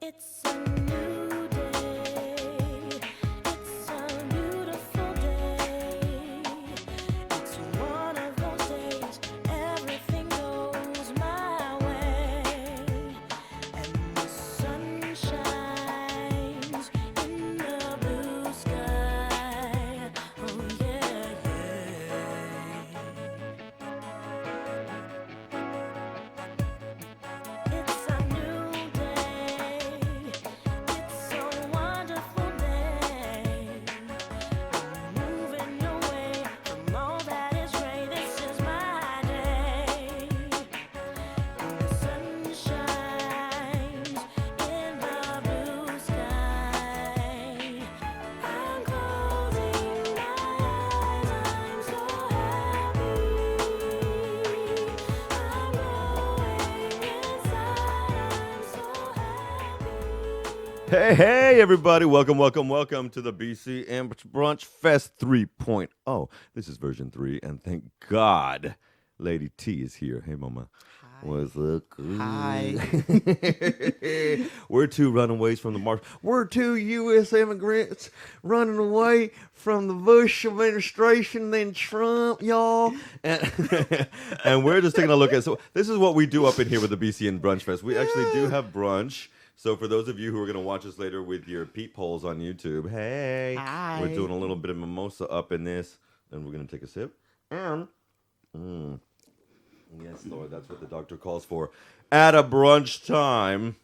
It's a new day. It's a beautiful day. It's one of those days everything goes my way. And the sun shines in the blue sky. Oh yeah, It's a new day. It's a wonderful day. I'm moving away from all that is gray. This is my day. The sun shines in the blue sky. I'm closing my eyes. I'm so happy. I'm going inside. I'm so happy. Hey, everybody. Welcome to the BC and Brunch Fest 3.0. This is version 3, and thank God Lady T is here. Hey, Mama. Hi. What's up? Hi. We're two runaways from the marsh. We're two U.S. immigrants running away from the Bush administration, then Trump, y'all. And we're just taking a look at, so this is what we do up in here with the BC and Brunch Fest. We actually do have brunch. So for those of you who are going to watch us later with your peepholes on YouTube, hey, Hi. we're doing a little bit of mimosa up in this, and we're going to take a sip. And, yes, Lord, that's what the doctor calls for. At a brunch time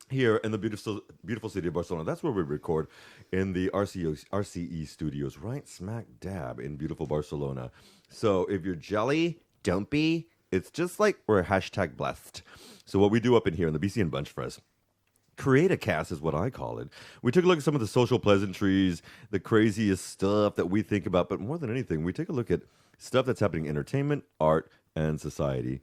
here in the beautiful city of Barcelona. That's where we record, in the RCE studios, right smack dab in beautiful Barcelona. So if you're jelly, don't be. It's just like we're hashtag blessed. So what we do up in here in the BC and Brunch Fest, create a cast is what I call it. We took a look at some of the social pleasantries, the craziest stuff that we think about, but more than anything, we take a look at stuff that's happening in entertainment, art, and society,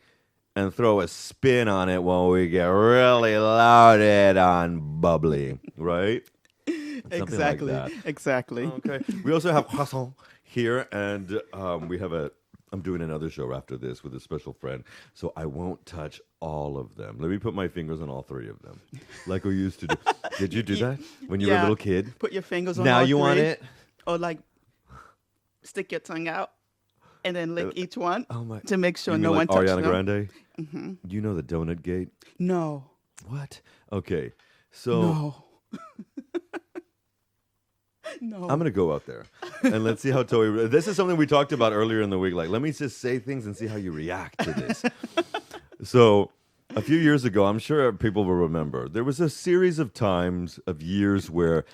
and throw a spin on it while we get really loaded on bubbly, right? Something Exactly. like that. Exactly. Okay. We also have croissant here, and we have I'm doing another show after this with a special friend, so I won't touch all of them. Let me put my fingers on all 3 of them, like we used to do. Did you do that when you were a little kid? Put your fingers on Now all you want 3, it? Or like stick your tongue out and then lick each one Oh my! to make sure You mean no like one touches Ariana them. Grande? Mm-hmm. You know the Donut Gate? No. What? Okay, so No. No. I'm gonna go out there and let's see how Towy. This is something we talked about earlier in the week. Like, let me just say things and see how you react to this. So, a few years ago, I'm sure people will remember, there was a series of times of years where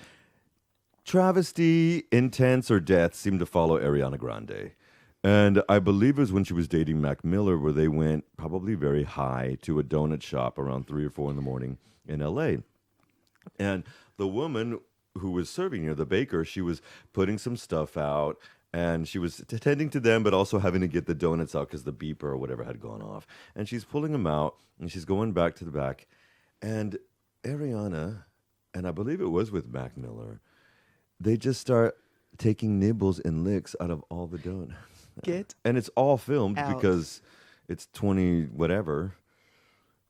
travesty, intense, or death seemed to follow Ariana Grande. And I believe it was when she was dating Mac Miller, where they went probably very high to a donut shop around 3 or 4 in the morning in LA. And the woman who was serving her, the baker, she was putting some stuff out, and she was attending to them, but also having to get the donuts out because the beeper or whatever had gone off. And she's pulling them out, and she's going back to the back. And Ariana, and I believe it was with Mac Miller, they just start taking nibbles and licks out of all the donuts. Get And it's all filmed out. because it's 20 whatever.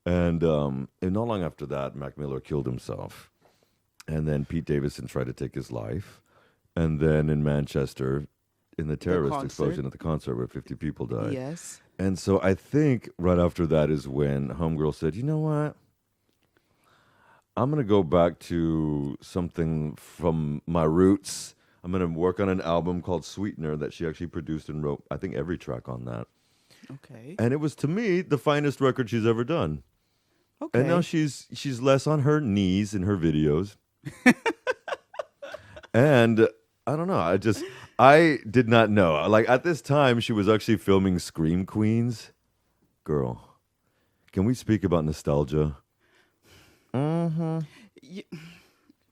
And not long after that, Mac Miller killed himself. And then Pete Davidson tried to take his life. And then in Manchester, in the terrorist concert. explosion at the concert where 50 people died. Yes. And so I think right after that is when Homegirl said, you know what? I'm going to go back to something from my roots. I'm going to work on an album called Sweetener that she actually produced and wrote, I think, every track on that. Okay. And it was, to me, the finest record she's ever done. Okay. And now she's less on her knees in her videos. And I don't know. I did not know. Like, at this time, she was actually filming Scream Queens. Girl, can we speak about nostalgia? Y-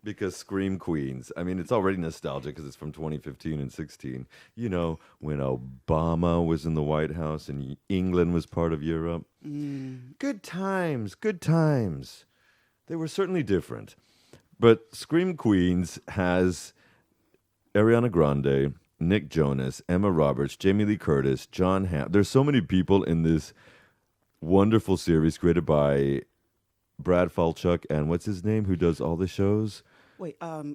Because Scream Queens, I mean, it's already nostalgic because it's from 2015 and 16. You know, when Obama was in the White House and England was part of Europe. Good times, good times. they were certainly different. But Scream Queens has Ariana Grande, Nick Jonas, Emma Roberts, Jamie Lee Curtis, John Hamm. There's so many people in this wonderful series created by Brad Falchuk and what's his name, who does all the shows? Wait, I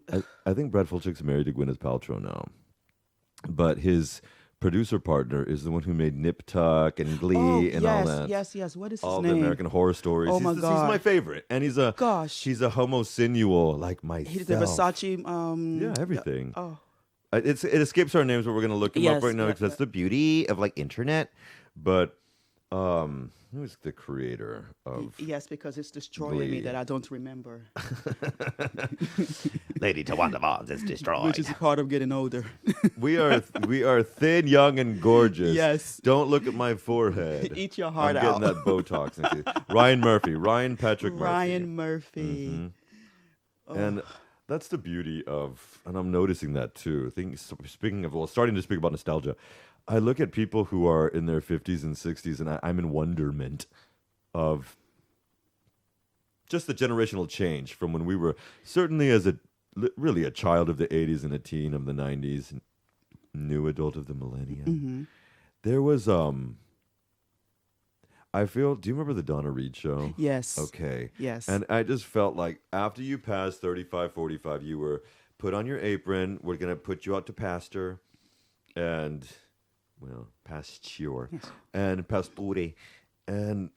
think Brad Falchuk's married to Gwyneth Paltrow now. But his producer partner is the one who made Nip Tuck and Glee and all that. Yes. What is his All name? the American Horror Stories. Oh, he's my He's God. my favorite. And he's a homosensual like myself. He's the Versace. Yeah, everything. Oh, It escapes our names, but we're going to look him up Yes, right now yeah, because that's the beauty of like internet. But who's the creator of yes, because it's destroying Glee. me that I don't remember, Lady Tawanda Vaughns is destroyed? which is part of getting older. we are thin, young, and gorgeous. Yes. Don't look at my forehead. Eat your heart I'm out. getting that Botox. next year. Ryan Patrick Murphy. Ryan Murphy. Mhm. And that's the beauty of, and I'm noticing that too. Starting to speak about nostalgia, I look at people who are in their 50s and 60s, and I'm in wonderment of just the generational change from when we were certainly as really a child of the 80s and a teen of the 90s, new adult of the millennium. Mm-hmm. There was I feel. Do you remember the Donna Reed show? Yes. Okay. Yes. And I just felt like after you passed 35, 45, you were put on your apron. We're going to put you out to pasture and, pasture and pasture. And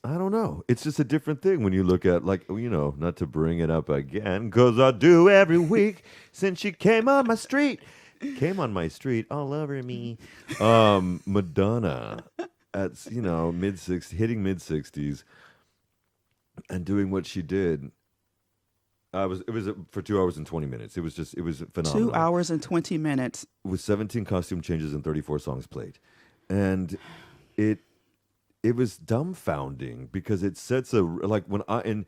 I don't know. It's just a different thing when you look at, like, not to bring it up again, because I do every week since she came on my street. Came on my street all over me. Madonna. At hitting mid-60s and doing what she did. It was for 2 hours and 20 minutes. It was phenomenal. 2 hours and 20 minutes. With 17 costume changes and 34 songs played. And it was dumbfounding because it sets in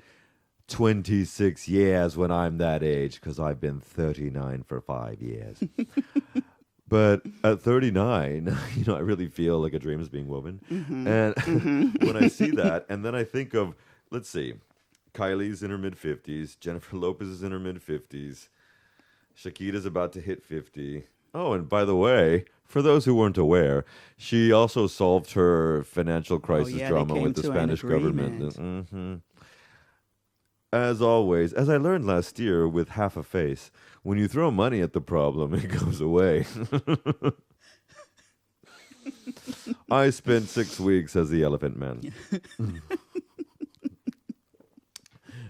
26 years when I'm that age, because I've been 39 for 5 years. But at 39, I really feel like a dream is being woven. Mm-hmm. And when I see that, and then I think of, let's see, Kylie's in her mid-50s, Jennifer Lopez is in her mid-50s, Shakira's about to hit 50. Oh, and by the way, for those who weren't aware, she also solved her financial crisis they drama came with the to an Spanish government. agreement. Mm-hmm. As always, as I learned last year with Half a Face, when you throw money at the problem, it goes away. I spent 6 weeks as the Elephant Man. It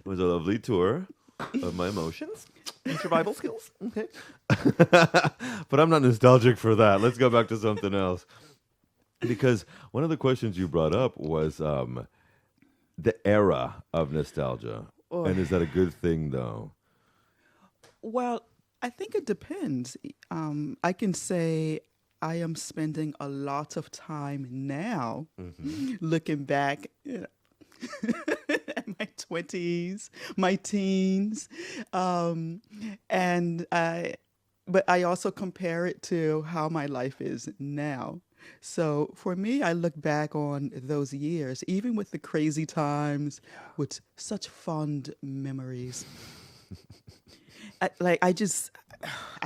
was a lovely tour of my emotions and survival skills. Okay. But I'm not nostalgic for that. Let's go back to something else. Because one of the questions you brought up was the era of nostalgia. Oh. And is that a good thing, though? Well, I think it depends. I can say I am spending a lot of time now looking back at my 20s, my teens, but I also compare it to how my life is now. So for me, I look back on those years, even with the crazy times, with such fond memories. I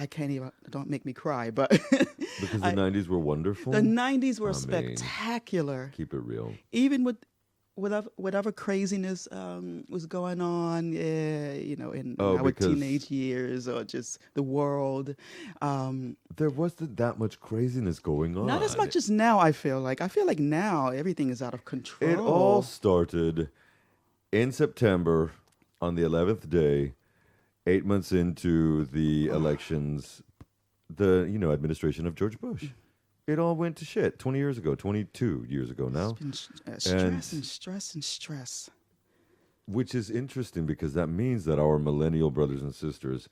can't even, don't make me cry, but Because the 90s were wonderful? the 90s were I mean, spectacular. keep it real. Even with whatever craziness was going on, in our because- teenage years or just the world. There wasn't that much craziness going on. Not as much as now, I feel like. I feel like now everything is out of control. It all started in September on the 11th day, 8 months into the elections, the administration of George Bush. It all went to shit 20 years ago, 22 years ago now. It's been stress and stress and stress. Which is interesting because that means that our millennial brothers and sisters,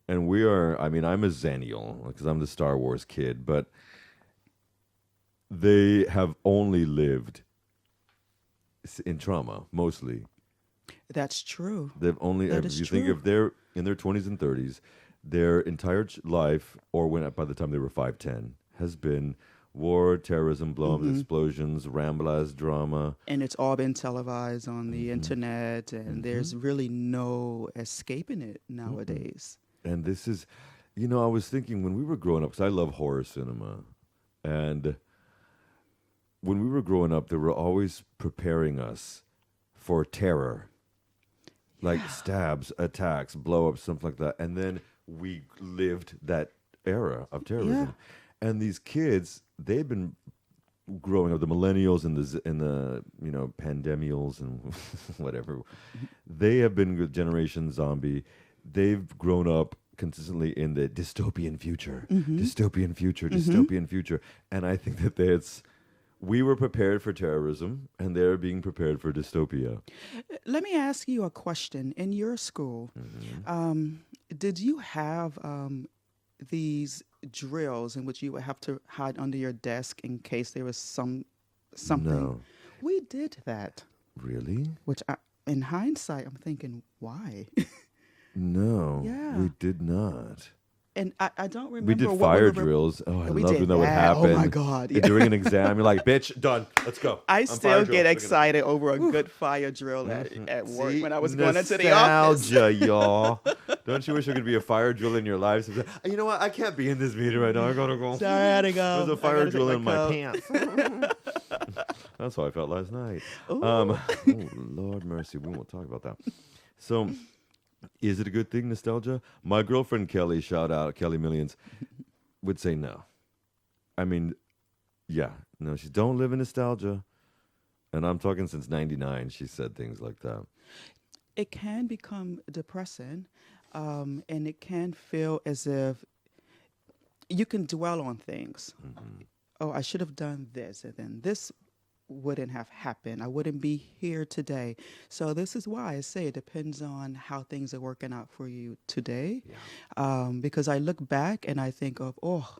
and I'm a Xennial because I'm the Star Wars kid, but they have only lived in trauma, mostly. That's true. They've only, That if is you think true. if they're in their 20s and 30s, their entire life, or by the time they were 5, 10, has been war, terrorism, blow-ups, explosions, Ramblas, drama. And it's all been televised on the internet, and there's really no escaping it nowadays. And this is, I was thinking when we were growing up, because I love horror cinema, and when we were growing up, they were always preparing us for terror, like stabs, attacks, blow-ups, something like that. And then we lived that era of terrorism. And these kids, they've been growing up, the millennials and the pandemials and whatever. They have been with Generation Zombie. They've grown up consistently in the dystopian future, dystopian future. And I think that we were prepared for terrorism, and they're being prepared for dystopia. Let me ask you a question. In your school, did you have these drills in which you would have to hide under your desk in case there was something? No. We did that. Really? Which, in hindsight, I'm thinking, why? No. Yeah. We did not. And I don't remember. We did what fire we were- drills. Oh, I We love did when that would that. happen. Oh my God, yeah. During an exam, you're like, bitch, done. Let's go. I On still fire drill. get Look at excited over a good fire drill at work See? when I was going into the office. Nostalgia, y'all. Don't you wish there could be a fire drill in your lives? You know what? I can't be in this meeting right now. I gotta go. Sorry, I had to go. There's a I fire gotta drill take in my coat. pants. That's how I felt last night. Ooh. Oh, Lord mercy. We won't talk about that. So, is it a good thing, nostalgia? My girlfriend Kelly, shout out, Kelly Millions, would say no. I mean, yeah. No, she don't live in nostalgia. And I'm talking since 99, she said things like that. It can become depressing, and it can feel as if you can dwell on things. Oh, I should have done this, and then this wouldn't have happened. I wouldn't be here today. So this is why I say it depends on how things are working out for you today. Because I look back and I think of, oh,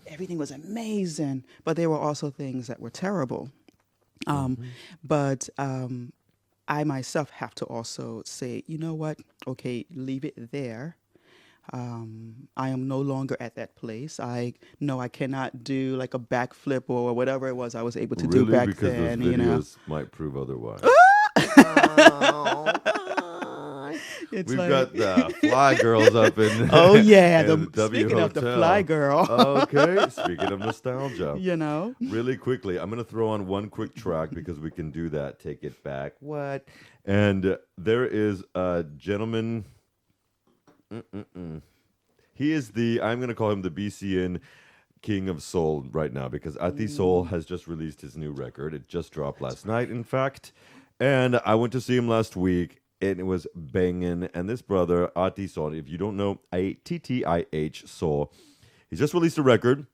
everything was amazing, but there were also things that were terrible. But I myself have to also say, you know what? Okay, leave it there. I am no longer at that place. I know I cannot do like a backflip or whatever it was I was able to do back because then. those You know, videos might prove otherwise. it's We've like, got the Fly Girls up in oh yeah, in the, the W speaking of the Hotel. fly girl, Okay, speaking of nostalgia. you know, Really quickly, I'm going to throw on one quick track because we can do that. Take it back. What? And there is a gentleman. He is I'm going to call him the BCN King of Soul right now because Ati Soul has just released his new record. It just dropped last night, in fact. And I went to see him last week. And it was banging. And this brother, Ati Soul, if you don't know, ATTIH Soul, he's just released a record.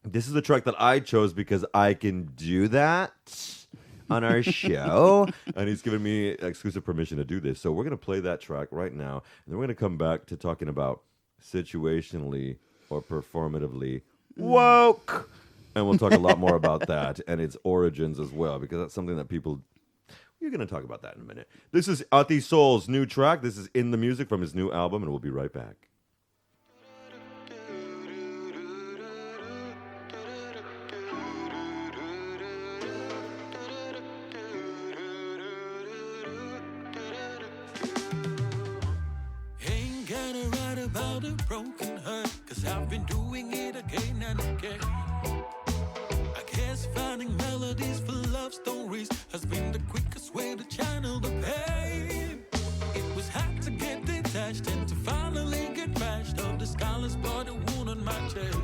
This is the track that I chose because I can do that on our show. And he's given me exclusive permission to do this. So we're going to play that track right now. And then we're going to come back to talking about situationally or performatively woke. And we'll talk a lot more about that and its origins as well, because that's something that people... You're going to talk about that in a minute. This is Ati Soul's new track. This is In the Music from his new album, and we'll be right back. Ain't gonna write about a broken heart, 'cause I've been doing it again and again. I guess finding melodies for love stories has been the quickest way to channel the pain. It was hard to get detached and to finally get bashed of the scarlet spot, a wound on my chest.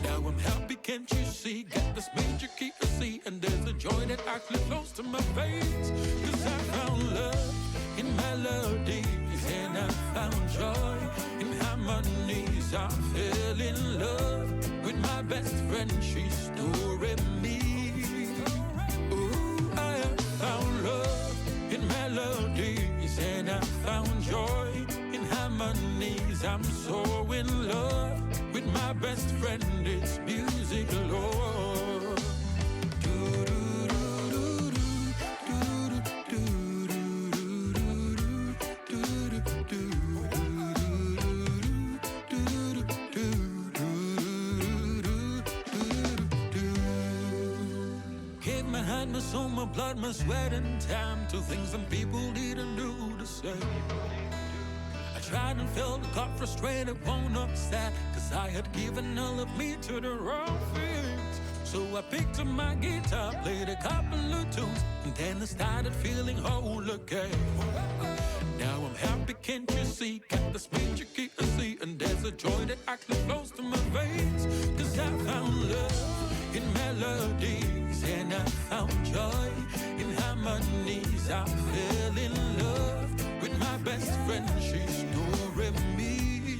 Now I'm happy, can't you see? Got this major key to see, and there's a joy that actually flows to my face. 'Cause I found love in melodies, and I found joy in harmonies. I fell in love with my best friend, she's Tori me. Ooh, I have found love in melodies, and I found joy in harmonies. I'm so in love with my best friend, it's music, Lord. so my blood, my sweat, and time to things some people didn't do the same. I tried and felt, got frustrated, won't upset, cause I had given all of me to the wrong things. So I picked up my guitar, played a couple of tunes, and then I started feeling whole again. Now I'm happy, can't you see? Got the speech you keep a see, and there's a joy that actually flows to my veins. Cause I found love in melodies, and I found joy in harmonies. I fell in love with my best friend, she's Tori me.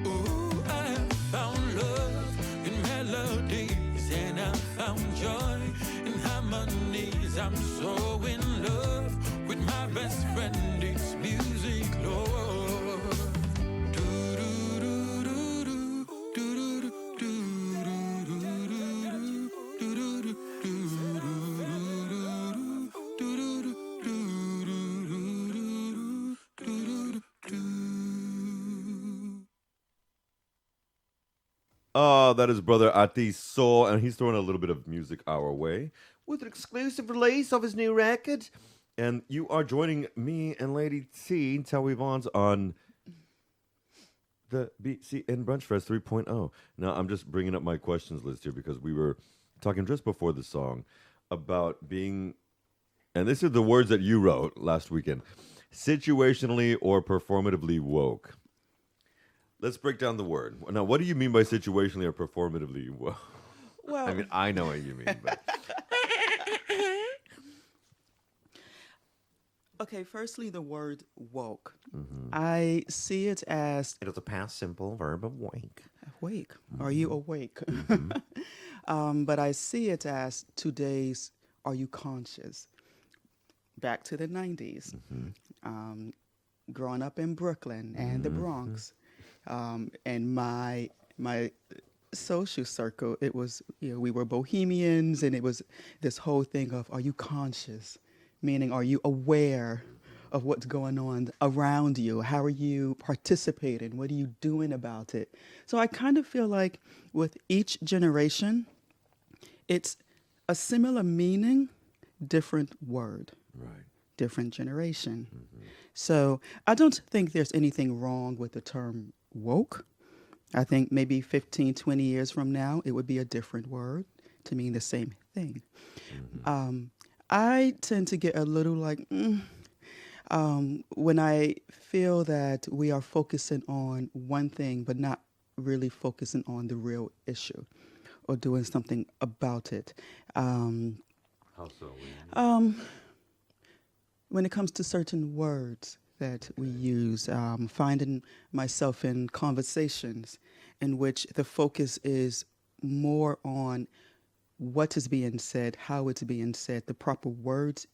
Ooh, I found love in melodies, and I found joy in harmonies. I'm so in love with my best friend, it's music, Lord. Oh, that is brother Ati Soul, and he's throwing a little bit of music our way with an exclusive release of his new record. And you are joining me and Lady T, Towy Vaughns, on the BCN Brunch Fest 3.0. Now, I'm just bringing up my questions list here because we were talking just before the song about being, and this are the words that you wrote last weekend, situationally or performatively woke. Let's break down the word. Now, what do you mean by situationally or performatively woke? Well, I mean, I know what you mean, but okay, firstly, the word woke. I see it as it is a past simple verb of wake. awake. Are you awake? But I see it as today's are you conscious? Back to the 90s. Growing up in Brooklyn and the Bronx. And my social circle, it was, we were bohemians, and it was this whole thing of, are you conscious? Meaning, are you aware of what's going on around you? How are you participating? What are you doing about it? So I kind of feel like with each generation, it's a similar meaning, different word. Right. Different generation. So I don't think there's anything wrong with the term woke. I think maybe 15, 20 years from now, it would be a different word to mean the same thing. I tend to get a little like, when I feel that we are focusing on one thing, but not really focusing on the real issue or doing something about it. How so? When it comes to certain words that we use, finding myself in conversations in which the focus is more on what is being said, how it's being said, the proper words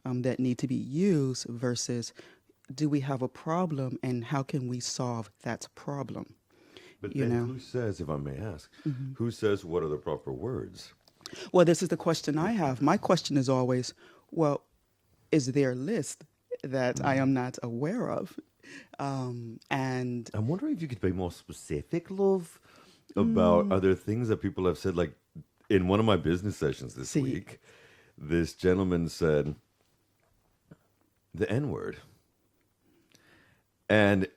that need to be used versus do we have a problem and how can we solve that problem? But You then know? who says, if I may ask, who says what are the proper words? Well, this is the question I have. My question is always, well, is there a list that I am not aware of? And I'm wondering if you could be more specific, love, about other things that people have said. Like in one of my business sessions this See. week, this gentleman said the N-word. And,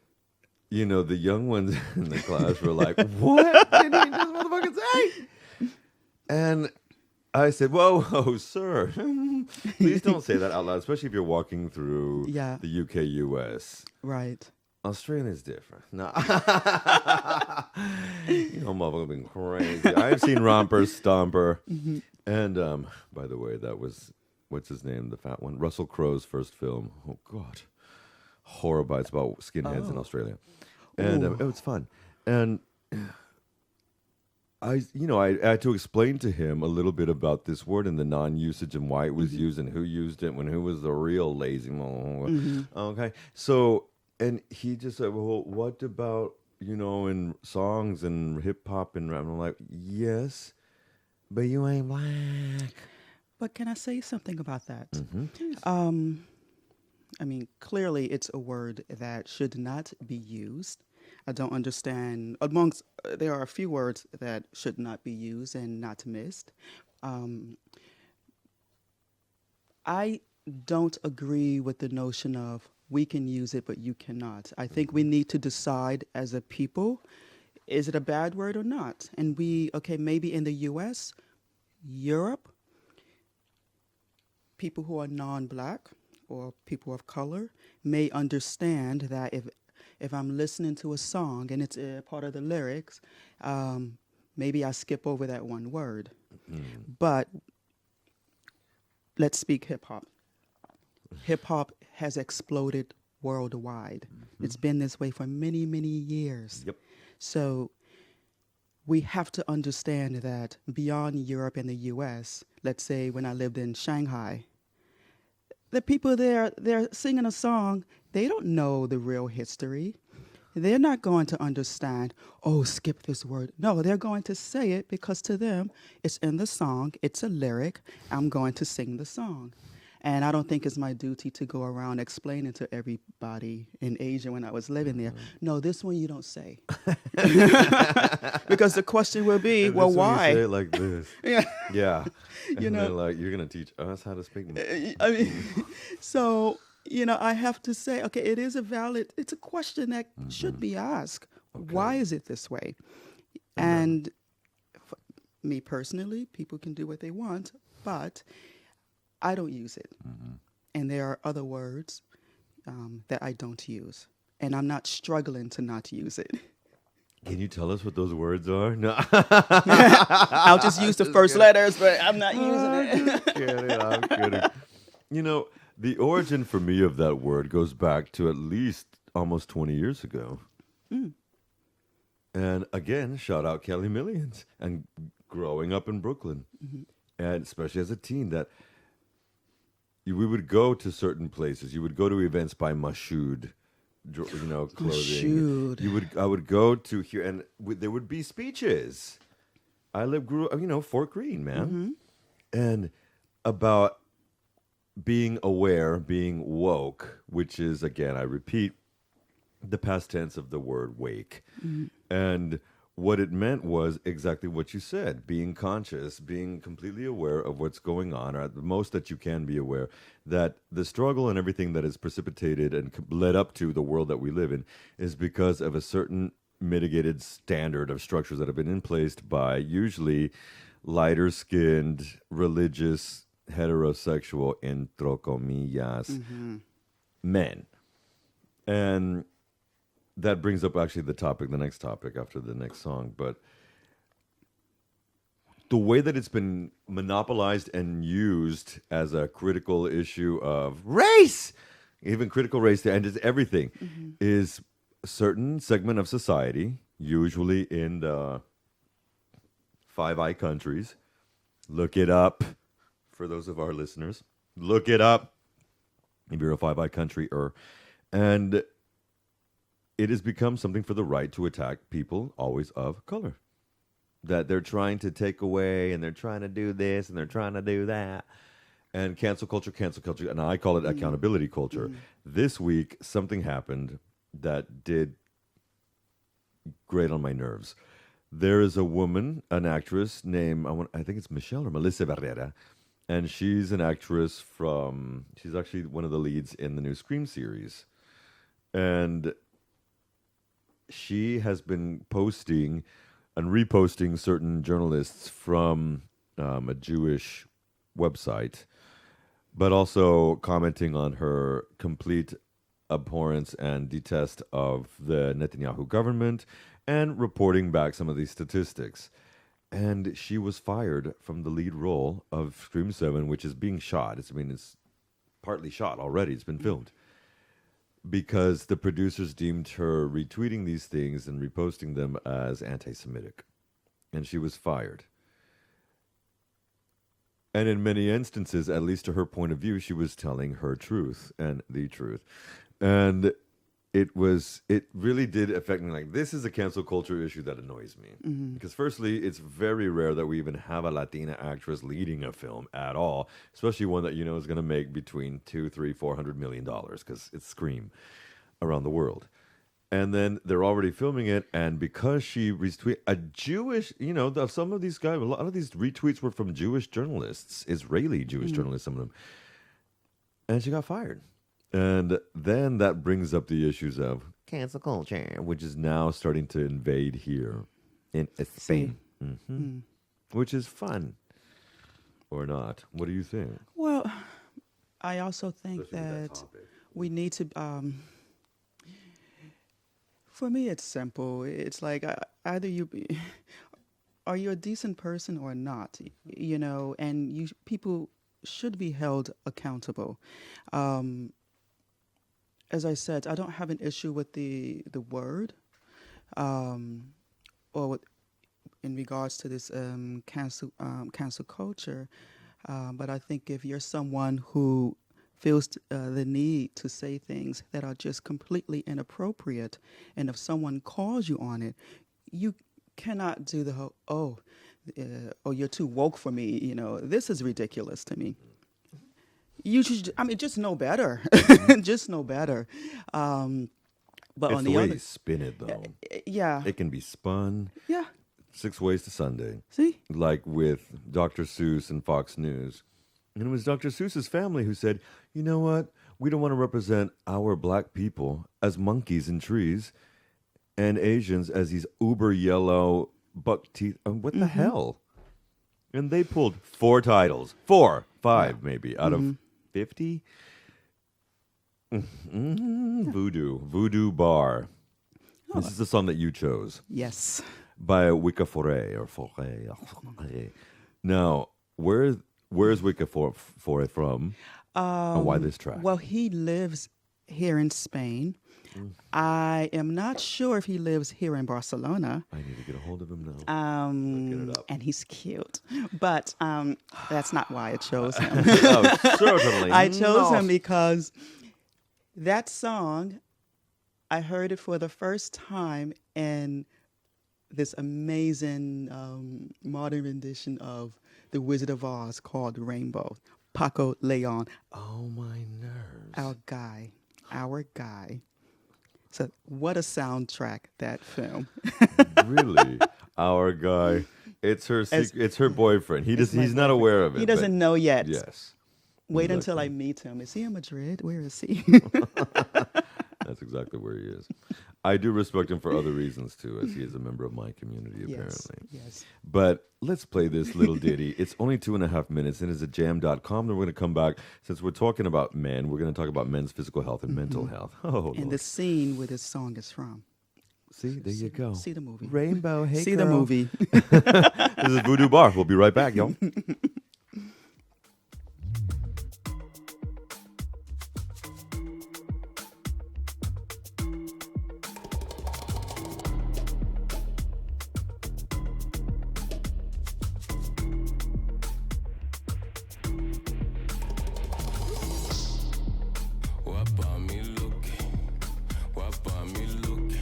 the young ones in the class were like, what did he just motherfucking say? And I said, whoa, sir, please don't say that out loud, especially if you're walking through Yeah. the UK, US. right. Australia's different. No. Motherfucker been crazy. I've seen Romper, Stomper. And, by the way, that was, what's his name, the fat one? Russell Crowe's first film. Oh, God. Horror bites about skinheads in Australia. And it was fun. And I had to explain to him a little bit about this word and the non-usage and why it was used and who used it when who was the real lazy mo. Okay. So, and he just said, well, what about, in songs and hip hop and rap? And I'm like, yes, but you ain't black. But can I say something about that? Mm-hmm. I mean, clearly it's a word that should not be used. I don't understand. There are a few words that should not be used and not missed. I don't agree with the notion of we can use it, but you cannot. I think we need to decide as a people, is it a bad word or not? And okay, maybe in the US, Europe, people who are non-black or people of color may understand that if I'm listening to a song and it's a part of the lyrics, maybe I skip over that one word. But let's speak hip hop. Hip hop has exploded worldwide. It's been this way for many, many years. Yep. So we have to understand that beyond Europe and the US, let's say when I lived in Shanghai, the people there, they're singing a song, they don't know the real history. They're not going to understand, oh, skip this word. No, they're going to say it because to them, it's in the song, it's a lyric, I'm going to sing the song. And I don't think it's my duty to go around explaining to everybody in Asia when I was living there, no, this one you don't say. Because the question will be, And well, this one you why? say it like this. Yeah. Yeah. And You know- then, like, you're going to teach us how to speak. I mean, so, I have to say, okay, it's a question that should be asked. Why is it this way? And me personally, people can do what they want, but I don't use it. And there are other words that I don't use. And I'm not struggling to not use it. Can you tell us what those words are? No. I'll just use the first letters, but I'm not using it. I'm kidding. The origin for me of that word goes back to at least almost 20 years ago. And again, shout out Kelly Millions and growing up in Brooklyn. And especially as a teen, that we would go to certain places. You would go to events by Mashoud, clothing. Mashoud. I would go to here, and there would be speeches. Grew up, Fort Greene, man. And about being aware, being woke, which is, again, I repeat, the past tense of the word wake. And what it meant was exactly what you said, being conscious, being completely aware of what's going on, or at the most that you can be aware, that the struggle and everything that is precipitated and led up to the world that we live in is because of a certain mitigated standard of structures that have been in place by usually lighter-skinned, religious, heterosexual, entre comillas, men. And that brings up actually the next topic after the next song. But the way that it's been monopolized and used as a critical issue of race, even critical race, and just everything, is a certain segment of society, usually in the Five Eye countries. Look it up. For those of our listeners, look it up if you're a Five Eye country. And it has become something for the right to attack people always of color. That they're trying to take away, and they're trying to do this, and they're trying to do that. And cancel culture, and I call it accountability culture. This week, something happened that did great on my nerves. There is a woman, an actress named, I think it's Michelle or Melissa Barrera, and she's an actress she's actually one of the leads in the new Scream series. And she has been posting and reposting certain journalists from a Jewish website, but also commenting on her complete abhorrence and detest of the Netanyahu government and reporting back some of these statistics. And she was fired from the lead role of Scream 7, which is being shot. It's partly shot already. It's been filmed. Because the producers deemed her retweeting these things and reposting them as anti-Semitic. And she was fired. And in many instances, at least to her point of view, she was telling her truth and the truth. And it really did affect me. Like, this is a cancel culture issue that annoys me. Because firstly, it's very rare that we even have a Latina actress leading a film at all, especially one that is going to make between $200, $300, $400 million, because it's Scream around the world. And then they're already filming it, and because she retweeted a Jewish, some of these guys, a lot of these retweets were from Jewish journalists, Israeli Jewish journalists, some of them. and she got fired. And then that brings up the issues of cancel culture, which is now starting to invade here in Spain, which is fun or not. What do you think? Well, I also think Especially with that that topic. we need to. For me, it's simple. It's like either are you a decent person or not, you know, and people should be held accountable. As I said, I don't have an issue with the word, or with, in regards to this cancel culture. But I think if you're someone who feels the need to say things that are just completely inappropriate, and if someone calls you on it, you cannot do the whole, oh, you're too woke for me. You know, this is ridiculous to me. You should, I mean, just know better. Just know better. But It's on the the way other, you spin it, though. yeah, It can be spun yeah. 6 ways to Sunday, See, like with Dr. Seuss and Fox News. And it was Dr. Seuss's family who said, you know what? We don't want to represent our black people as monkeys in trees and Asians as these uber yellow buck teeth. What the hell? And they pulled 4 titles. 4, 5 maybe, out of 50. Voodoo Bar. This is the song that you chose yes. by Wicca Foray or Foray. Now, where's Wicca Foray from? And why this track? Well, he lives here in Spain. I am not sure if he lives here in Barcelona. I need to get a hold of him now. Look it up. And he's cute. But that's not why I chose him. Oh, certainly. I chose not. him because that song, I heard it for the first time in this amazing modern rendition of The Wizard of Oz called Rainbow. Paco Leon, Oh, my nerves. our guy. So what a soundtrack, that film. Really? Our guy. It's her it's her boyfriend. He's not aware of it. He doesn't know yet. Yes. Wait until Exactly. I meet him. Is he in Madrid? Where is he? That's exactly where he is. I do respect him for other reasons too, as he is a member of my community, apparently. Yes. But let's play this little ditty. It's only 2.5 minutes and it's at jam.com. Then we're going to come back. Since we're talking about men, we're going to talk about men's physical health and mental health. Oh, And Lord. the scene where this song is from. See, there you go. See the movie. Rainbow, hey See the girl. movie. This is Voodoo Bar. We'll be right back, y'all. Wapa me looking, wapa me looking,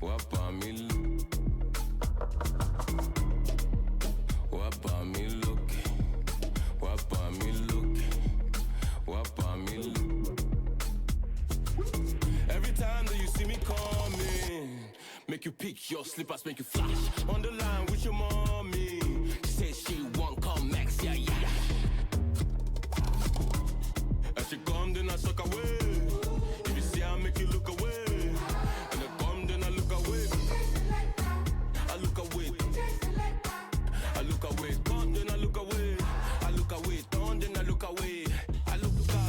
wapa me looking, wapa me looking, wapa me looking, wapa me looking. Every time that you see me coming, make you pick your slippers, make you flash on the line with your mommy. She says she won't come next, yeah, yeah. As she come, then I suck away. If you see I make you look away. And I come, then I look away. I look away. I look away. Come, then I look away. I look away. Turn, then I look away. I look away.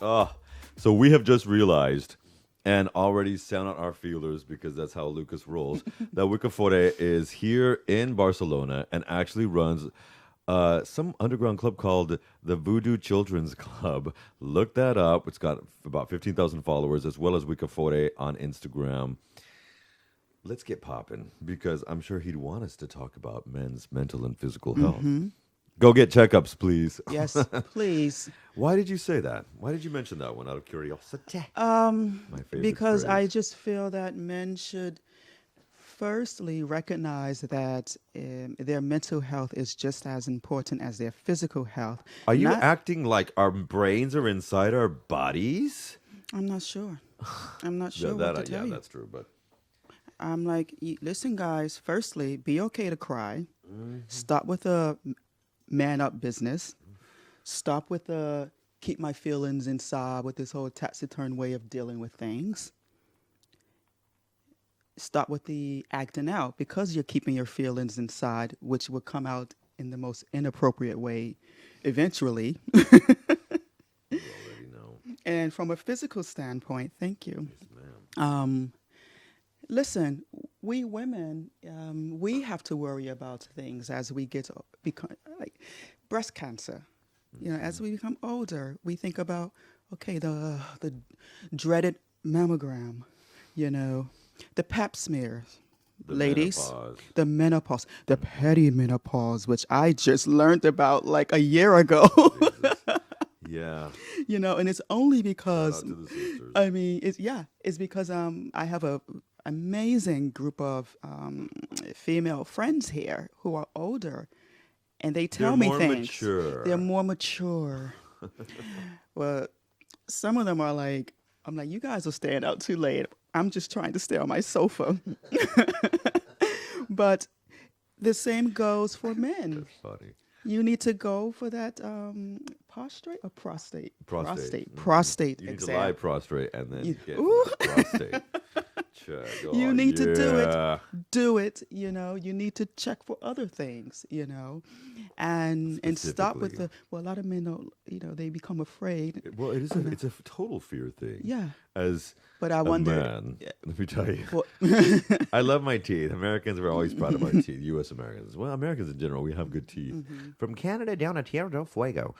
So we have just realized and already sound out our feelers because that's how Lucas rolls. That Wicafore is here in Barcelona and actually runs some underground club called the Voodoo Children's Club. Look that up. It's got about 15,000 followers, as well as Wicafore on Instagram. Let's get popping because I'm sure he'd want us to talk about men's mental and physical health. Go get checkups, please. Yes, please. Why did you say that? Why did you mention that one out of curiosity? My favorite Because I phrase. just feel that men should firstly recognize that their mental health is just as important as their physical health. Are you Not- acting like our brains are inside our bodies? I'm not sure. I'm not sure what to tell you. That's true. But I'm like, listen, guys. Firstly, be okay to cry. Mm-hmm. Stop with the man up business. Stop with the keep my feelings inside with this whole taciturn way of dealing with things. Stop with the acting out because you're keeping your feelings inside, which will come out in the most inappropriate way eventually. you already know. And from a physical standpoint, thank you. Ma'am. Listen, we women, we have to worry about things as we become like breast cancer. You know, as we become older, we think about the dreaded mammogram. You know, the Pap smears. The Ladies, menopause. the menopause, the perimenopause, which I just learned about like a year ago. Yeah. You know, and it's only Shout because out to the sisters. I mean, it's because I have a amazing group of female friends here who are older, and they tell me more things. mature. They're more mature. Well, some of them are like, I'm like, you guys are staying out too late. I'm just trying to stay on my sofa. But the same goes for men. That's funny. You need to go for that prostrate or prostate? Prostate. Prostate You need exam. to lie prostrate and then You- get Ooh. prostate check. You Oh, need to do yeah. it. Do it. You know, you need to check for other things. You know, and stop with Specifically. a lot of men don't. You know, they become afraid. Well, it's a total fear thing. Yeah. As But I a wonder. man, let me tell you, Well, I love my teeth. Americans are always proud of our teeth. U.S. Americans, well, Americans in general, we have good teeth. Mm-hmm. From Canada down to Tierra del Fuego.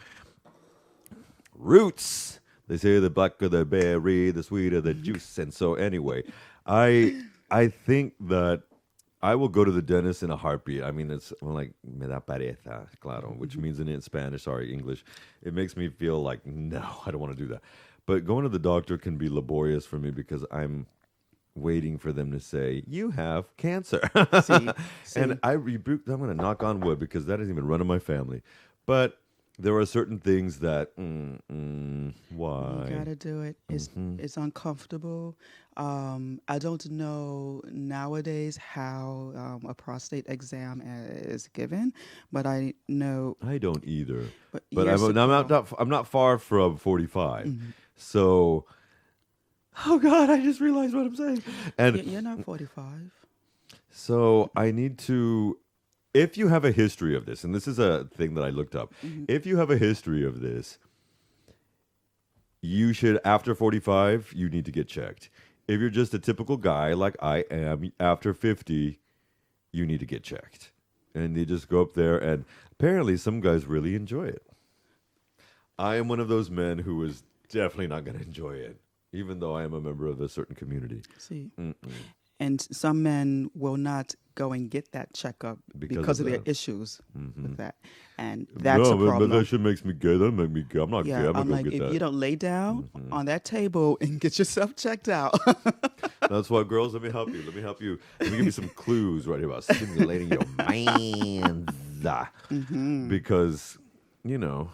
Roots. They say the blacker the berry, the sweeter the juice. And so, anyway, I think that I will go to the dentist in a heartbeat. I mean, it's like me da pereza, claro, which means in Spanish, sorry, English. It makes me feel like no, I don't want to do that. But going to the doctor can be laborious for me because I'm waiting for them to say, you have cancer. See. And I rebuke, I'm going to knock on wood because that doesn't even run in my family. But there are certain things that, why? You gotta do it. It's uncomfortable. I don't know nowadays how a prostate exam is given, but I know. I don't either. But But years I'm not far from 45. So, oh God, I just realized what I'm saying. And You're not 45. so I need to, if you have a history of this, and this is a thing that I looked up, if you have a history of this, you should, after 45, you need to get checked. If you're just a typical guy like I am, after 50, you need to get checked. And they just go up there, and apparently some guys really enjoy it. I am one of those men who is definitely not going to enjoy it, even though I am a member of a certain community. See, and some men will not go and get that checkup because of their that. issues with that, and that's a But problem. that shit makes me gay. That make me gay. I'm not gay. Yeah, I'm I'm not like, gonna if get you that. don't lay down on that table and get yourself checked out. That's why, girls, let me help you. Let me help you. Let me give you some clues right here about stimulating your minds. Because, you know,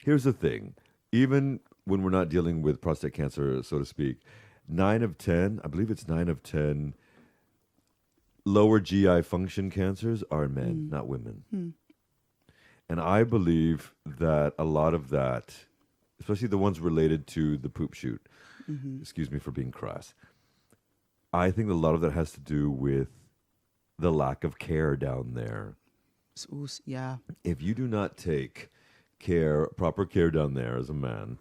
here's the thing. Even when we're not dealing with prostate cancer, so to speak, 9 of 10, I believe it's 9 of 10 lower GI function cancers are men, not women. And I believe that a lot of that, especially the ones related to the poop chute, excuse me for being crass, I think a lot of that has to do with the lack of care down there. Yeah. If you do not take care, proper care down there as a man,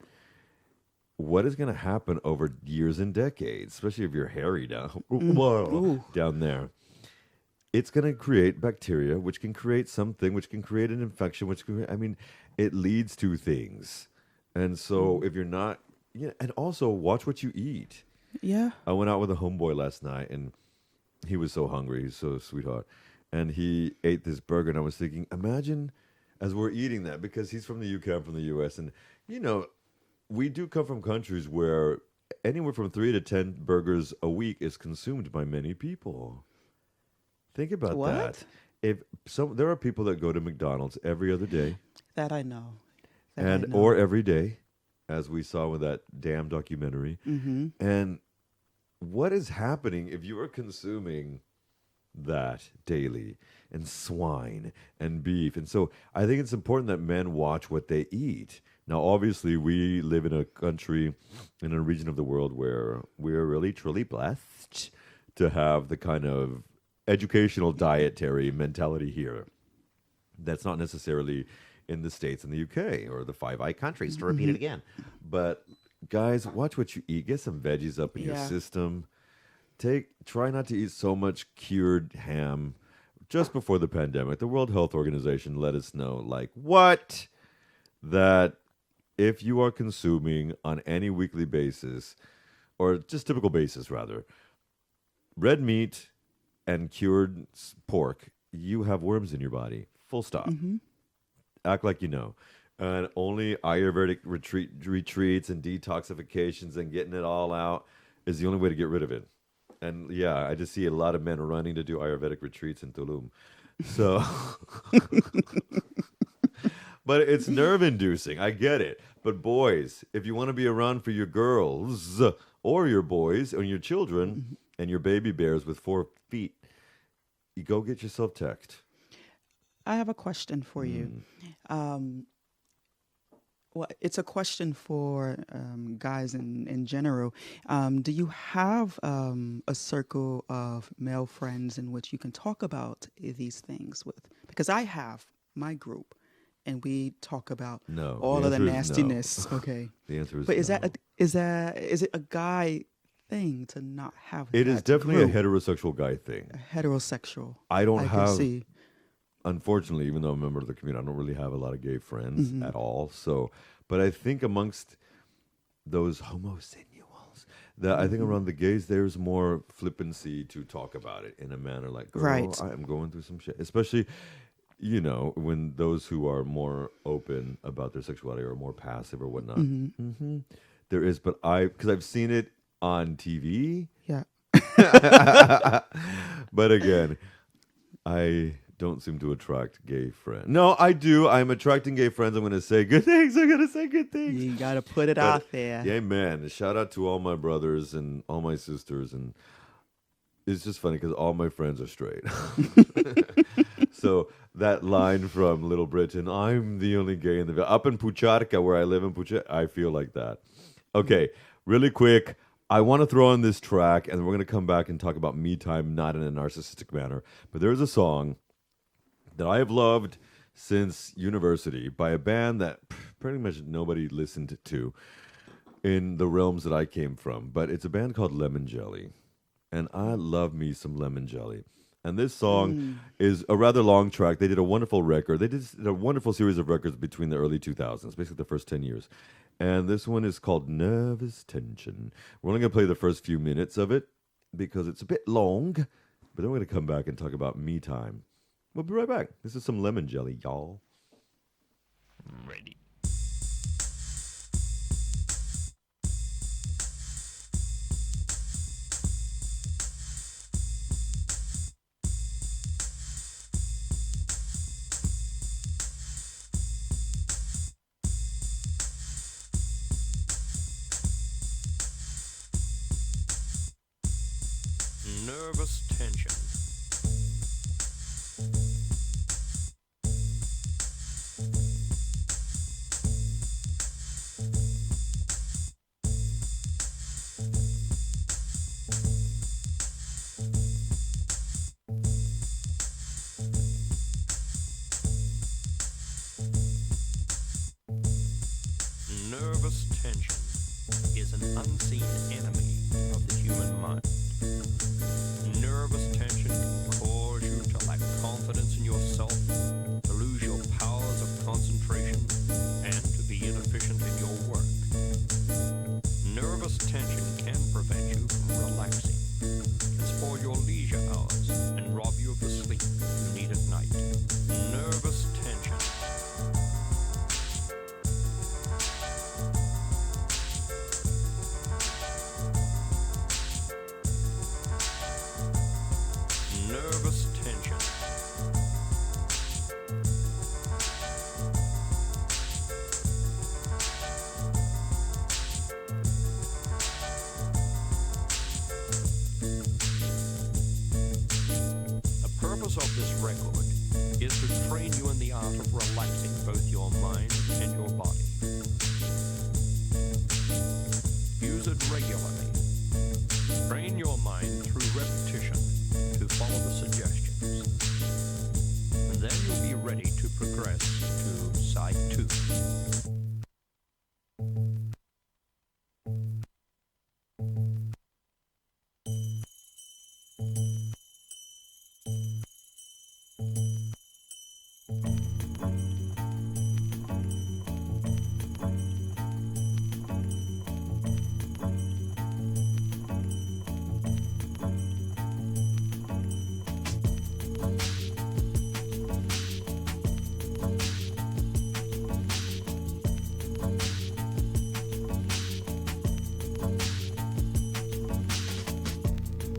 what is going to happen over years and decades, especially if you're hairy down, down there. It's going to create bacteria, which can create something, which can create an infection, which can, I mean, it leads to things. And so if you're not, yeah, and also watch what you eat. Yeah. I went out with a homeboy last night, and he was so hungry. He's so sweetheart. And he ate this burger, and I was thinking, imagine as we're eating that, because he's from the UK, I'm from the US, and, you know, we do come from countries where anywhere from 3 to 10 burgers a week is consumed by many people. Think about What? that. There are people that go to McDonald's every other day, That I know. That I and know. or every day, as we saw with that damn documentary. Mm-hmm. And what is happening if you are consuming that daily, and swine and beef? And so I think it's important that men watch what they eat. Now, obviously, we live in a country, in a region of the world where we're really, truly blessed to have the kind of educational dietary mentality here. That's not necessarily in the States and the UK or the Five Eye countries, to repeat it again. But guys, watch what you eat. Get some veggies up in your Yeah. system. Try not to eat so much cured ham. Just before the pandemic, the World Health Organization let us know, like, what? That if you are consuming on any weekly basis, or just typical basis rather, red meat and cured pork, you have worms in your body. Full stop. Act like you know. And only Ayurvedic retreats and detoxifications and getting it all out is the only way to get rid of it. And yeah, I just see a lot of men running to do Ayurvedic retreats in Tulum. So, but it's nerve inducing. I get it. But boys, if you want to be around for your girls or your boys or your children and your baby bears with 4 feet, you go get yourself teched. I have a question for you. Well, it's a question for guys in general. Do you have a circle of male friends in which you can talk about these things with? Because I have my group, and we talk about No, all the of the answer is no. nastiness. Okay, The answer is but is no. is it a guy thing to not have? It is that definitely a group? heterosexual guy thing. Heterosexual. I don't I have, can see. unfortunately, even though I'm a member of the community, I don't really have a lot of gay friends Mm-hmm. at all. So, but I think amongst those homosexuals, that I Mm-hmm. think around the gays, there's more flippancy to talk about it in a manner like, girl, Right. I am going through some shit. Especially, you know, when those who are more open about their sexuality or more passive or whatnot. Mm-hmm. There is, but because I've seen it on TV. Yeah. But again, I don't seem to attract gay friends. No, I do. I'm attracting gay friends. I'm going to say good things. I'm going to say good things. You gotta put it But, out there. Yeah, man. Shout out to all my brothers and all my sisters. And it's just funny because all my friends are straight. So that line from Little Britain, I'm the only gay in the up in Pucharca, where I live in Pucharca, I feel like that. Okay, really quick. I want to throw in this track, and we're going to come back and talk about me time, not in a narcissistic manner. But there's a song that I have loved since university by a band that pretty much nobody listened to in the realms that I came from. But it's a band called Lemon Jelly. And I love me some Lemon Jelly. And this song is a rather long track. They did a wonderful record. They did a wonderful series of records between the early 2000s, basically the first 10 years. And this one is called Nervous Tension. We're only going to play the first few minutes of it because it's a bit long. But then we're going to come back and talk about me time. We'll be right back. This is some Lemon Jelly, y'all. Ready. Nervous tension. Nervous tension unseen enemy of the human mind. Nervous tension can cause you to lack confidence in yourself, to lose your powers of concentration, and to be inefficient in your work. Nervous tension can prevent you from relaxing, can spoil your leisure hours, and rob you of the sleep you need at night. Nervous tension. Nervous tension. The purpose of this record is to train you in the art of relaxing both your mind and your body. Use it regularly. Train your mind through repetition to follow the suggestions. And then you'll be ready to progress to side 2.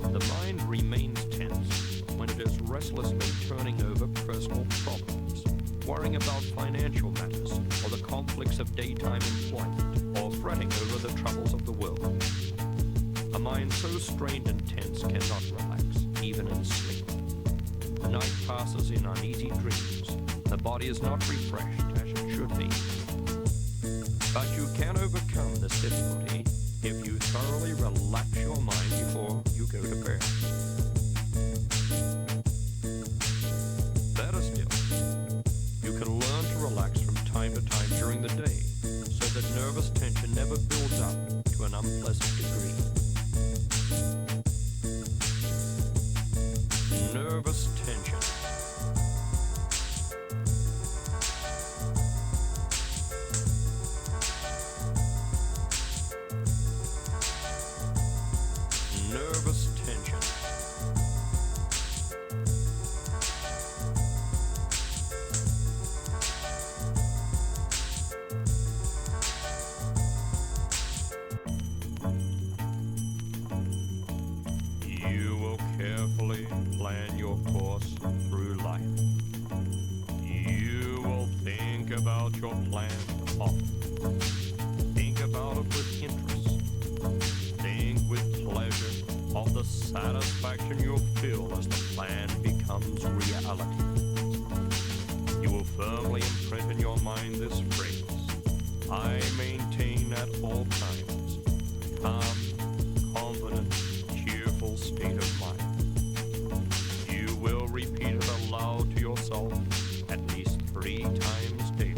The mind remains tense when it is restlessly turning over personal problems, worrying about financial matters or the conflicts of daytime employment, or fretting over the troubles of the world. A mind so strained and tense cannot relax, even in sleep. The night passes in uneasy dreams. The body is not refreshed as it should be. But you can overcome this difficulty if you thoroughly relax your mind before you go to bed. Better still, you can learn to relax from time to time during the day so that nervous tension never builds up to an unpleasant degree. Nervous tension. Nervous tension. You will carefully plan your course through life. You will think about your plan often. Think about it with interest. Think with pleasure of the satisfaction you'll feel as the plan becomes reality. You will firmly imprint in your mind this phrase: I maintain at all times a calm, confident, cheerful state of mind. You will repeat it aloud to yourself at least 3 times daily.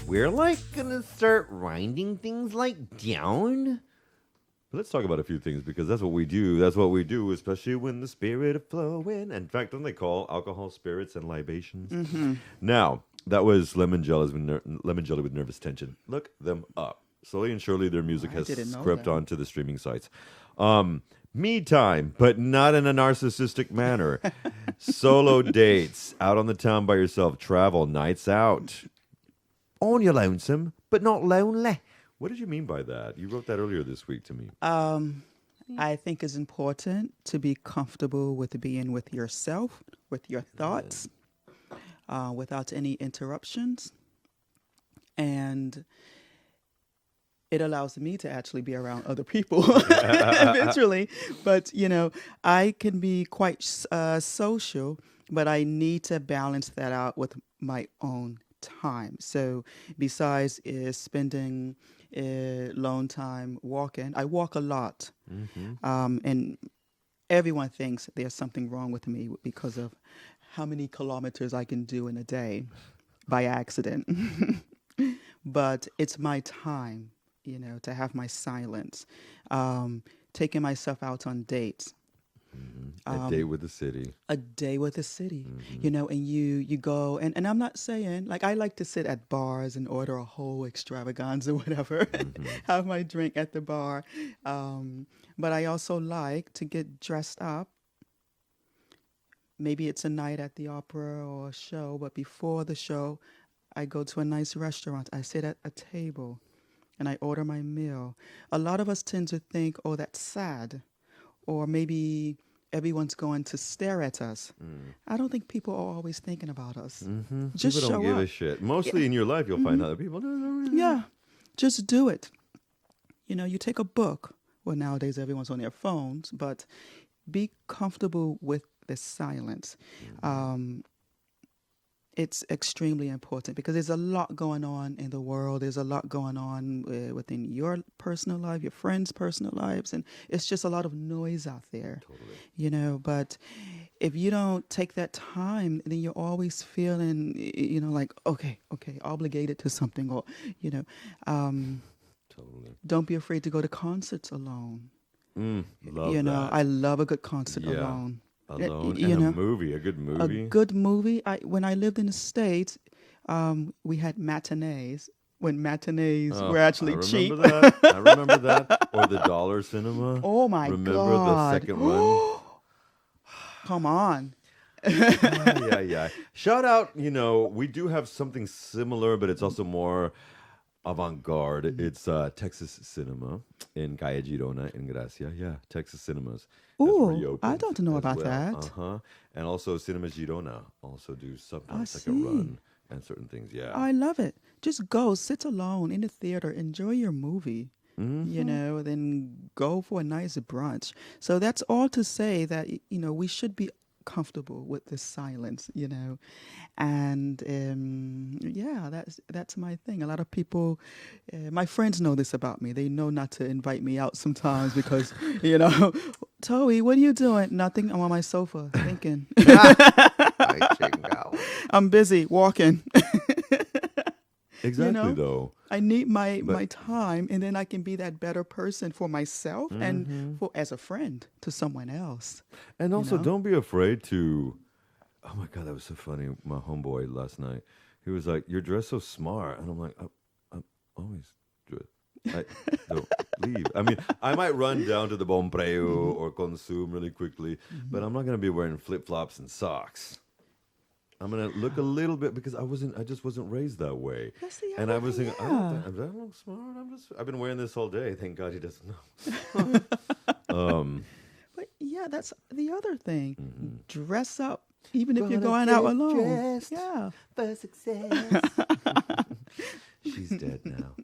We're like gonna start winding things like down. Let's talk about a few things because that's what we do. That's what we do, especially when the spirit of flowing. In fact, don't they call alcohol spirits and libations? Mm-hmm. Now, that was Lemon Jelly with Nervous Tension. Look them up. Slowly and surely, their music I has didn't know crept that. onto the streaming sites. Me time, but not in a narcissistic manner. Solo dates, out on the town by yourself, travel, nights out. On your lonesome, but not lonely. What did you mean by that? You wrote that earlier this week to me. I think it's important to be comfortable with being with yourself, with your thoughts, without any interruptions. And it allows me to actually be around other people eventually. But, you know, I can be quite social, but I need to balance that out with my own time. So besides spending alone time walking, I walk a lot. And everyone thinks there's something wrong with me because of how many kilometers I can do in a day by accident. But it's my time, to have my silence. Taking myself out on dates. A day with the city. A day with the city, and you go, and I'm not saying, like, I like to sit at bars and order a whole extravaganza, whatever, have my drink at the bar. But I also like to get dressed up. Maybe it's a night at the opera or a show, but before the show, I go to a nice restaurant. I sit at a table and I order my meal. A lot of us tend to think, oh, that's sad. Or maybe everyone's going to stare at us. I don't think people are always thinking about us. Just People don't show give up. a shit. Mostly in your life, you'll find out that people don't really. Yeah, just do it. You take a book. Well, nowadays everyone's on their phones, but be comfortable with the silence. It's extremely important because there's a lot going on in the world. There's a lot going on within your personal life, your friends' personal lives, and it's just a lot of noise out there. Totally. But if you don't take that time, then you're always feeling, like, okay, obligated to something, or, Totally. don't be afraid to go to concerts alone. Love that. that. I love a good concert Yeah. alone. Alone. You And know, a movie, a good movie. A good movie. When I lived in the States, we had matinees. When matinees were actually cheap. I remember that. Or the dollar cinema. Oh my remember God! the second one? Come on. Yeah. Shout out, we do have something similar, but it's also more avant-garde. It's Texas Cinema in Calle Girona in Gracia. Yeah, Texas Cinemas. has Ooh, reopened I don't know as about well. that. Uh-huh. And also Cinemas Girona also do sometimes I like a see. run and certain things. Yeah. I love it. Just go, sit alone in the theater, enjoy your movie. Then go for a nice brunch. So that's all to say that we should be comfortable with the silence, and that's my thing. A lot of people, my friends know this about me. They know not to invite me out sometimes because Towy, what are you doing? Nothing. I'm on my sofa thinking. I'm busy walking. Exactly, though. I need my time, and then I can be that better person for myself and for as a friend to someone else. And also, know? don't be afraid to. Oh my God, that was so funny. My homeboy last night, he was like, "You're dressed so smart," and I'm like, "I'm always dressed. Don't leave." I mean, I might run down to the Bompreu or Consum really quickly, but I'm not gonna be wearing flip flops and socks. I'm gonna look a little bit because I just wasn't raised that way. That's the And I other was thing, thinking, yeah. I don't look smart. I've been wearing this all day. Thank God he doesn't know. But yeah, that's the other thing. Dress up, even if you're going out alone. dressed. Yeah. For success. She's dead now.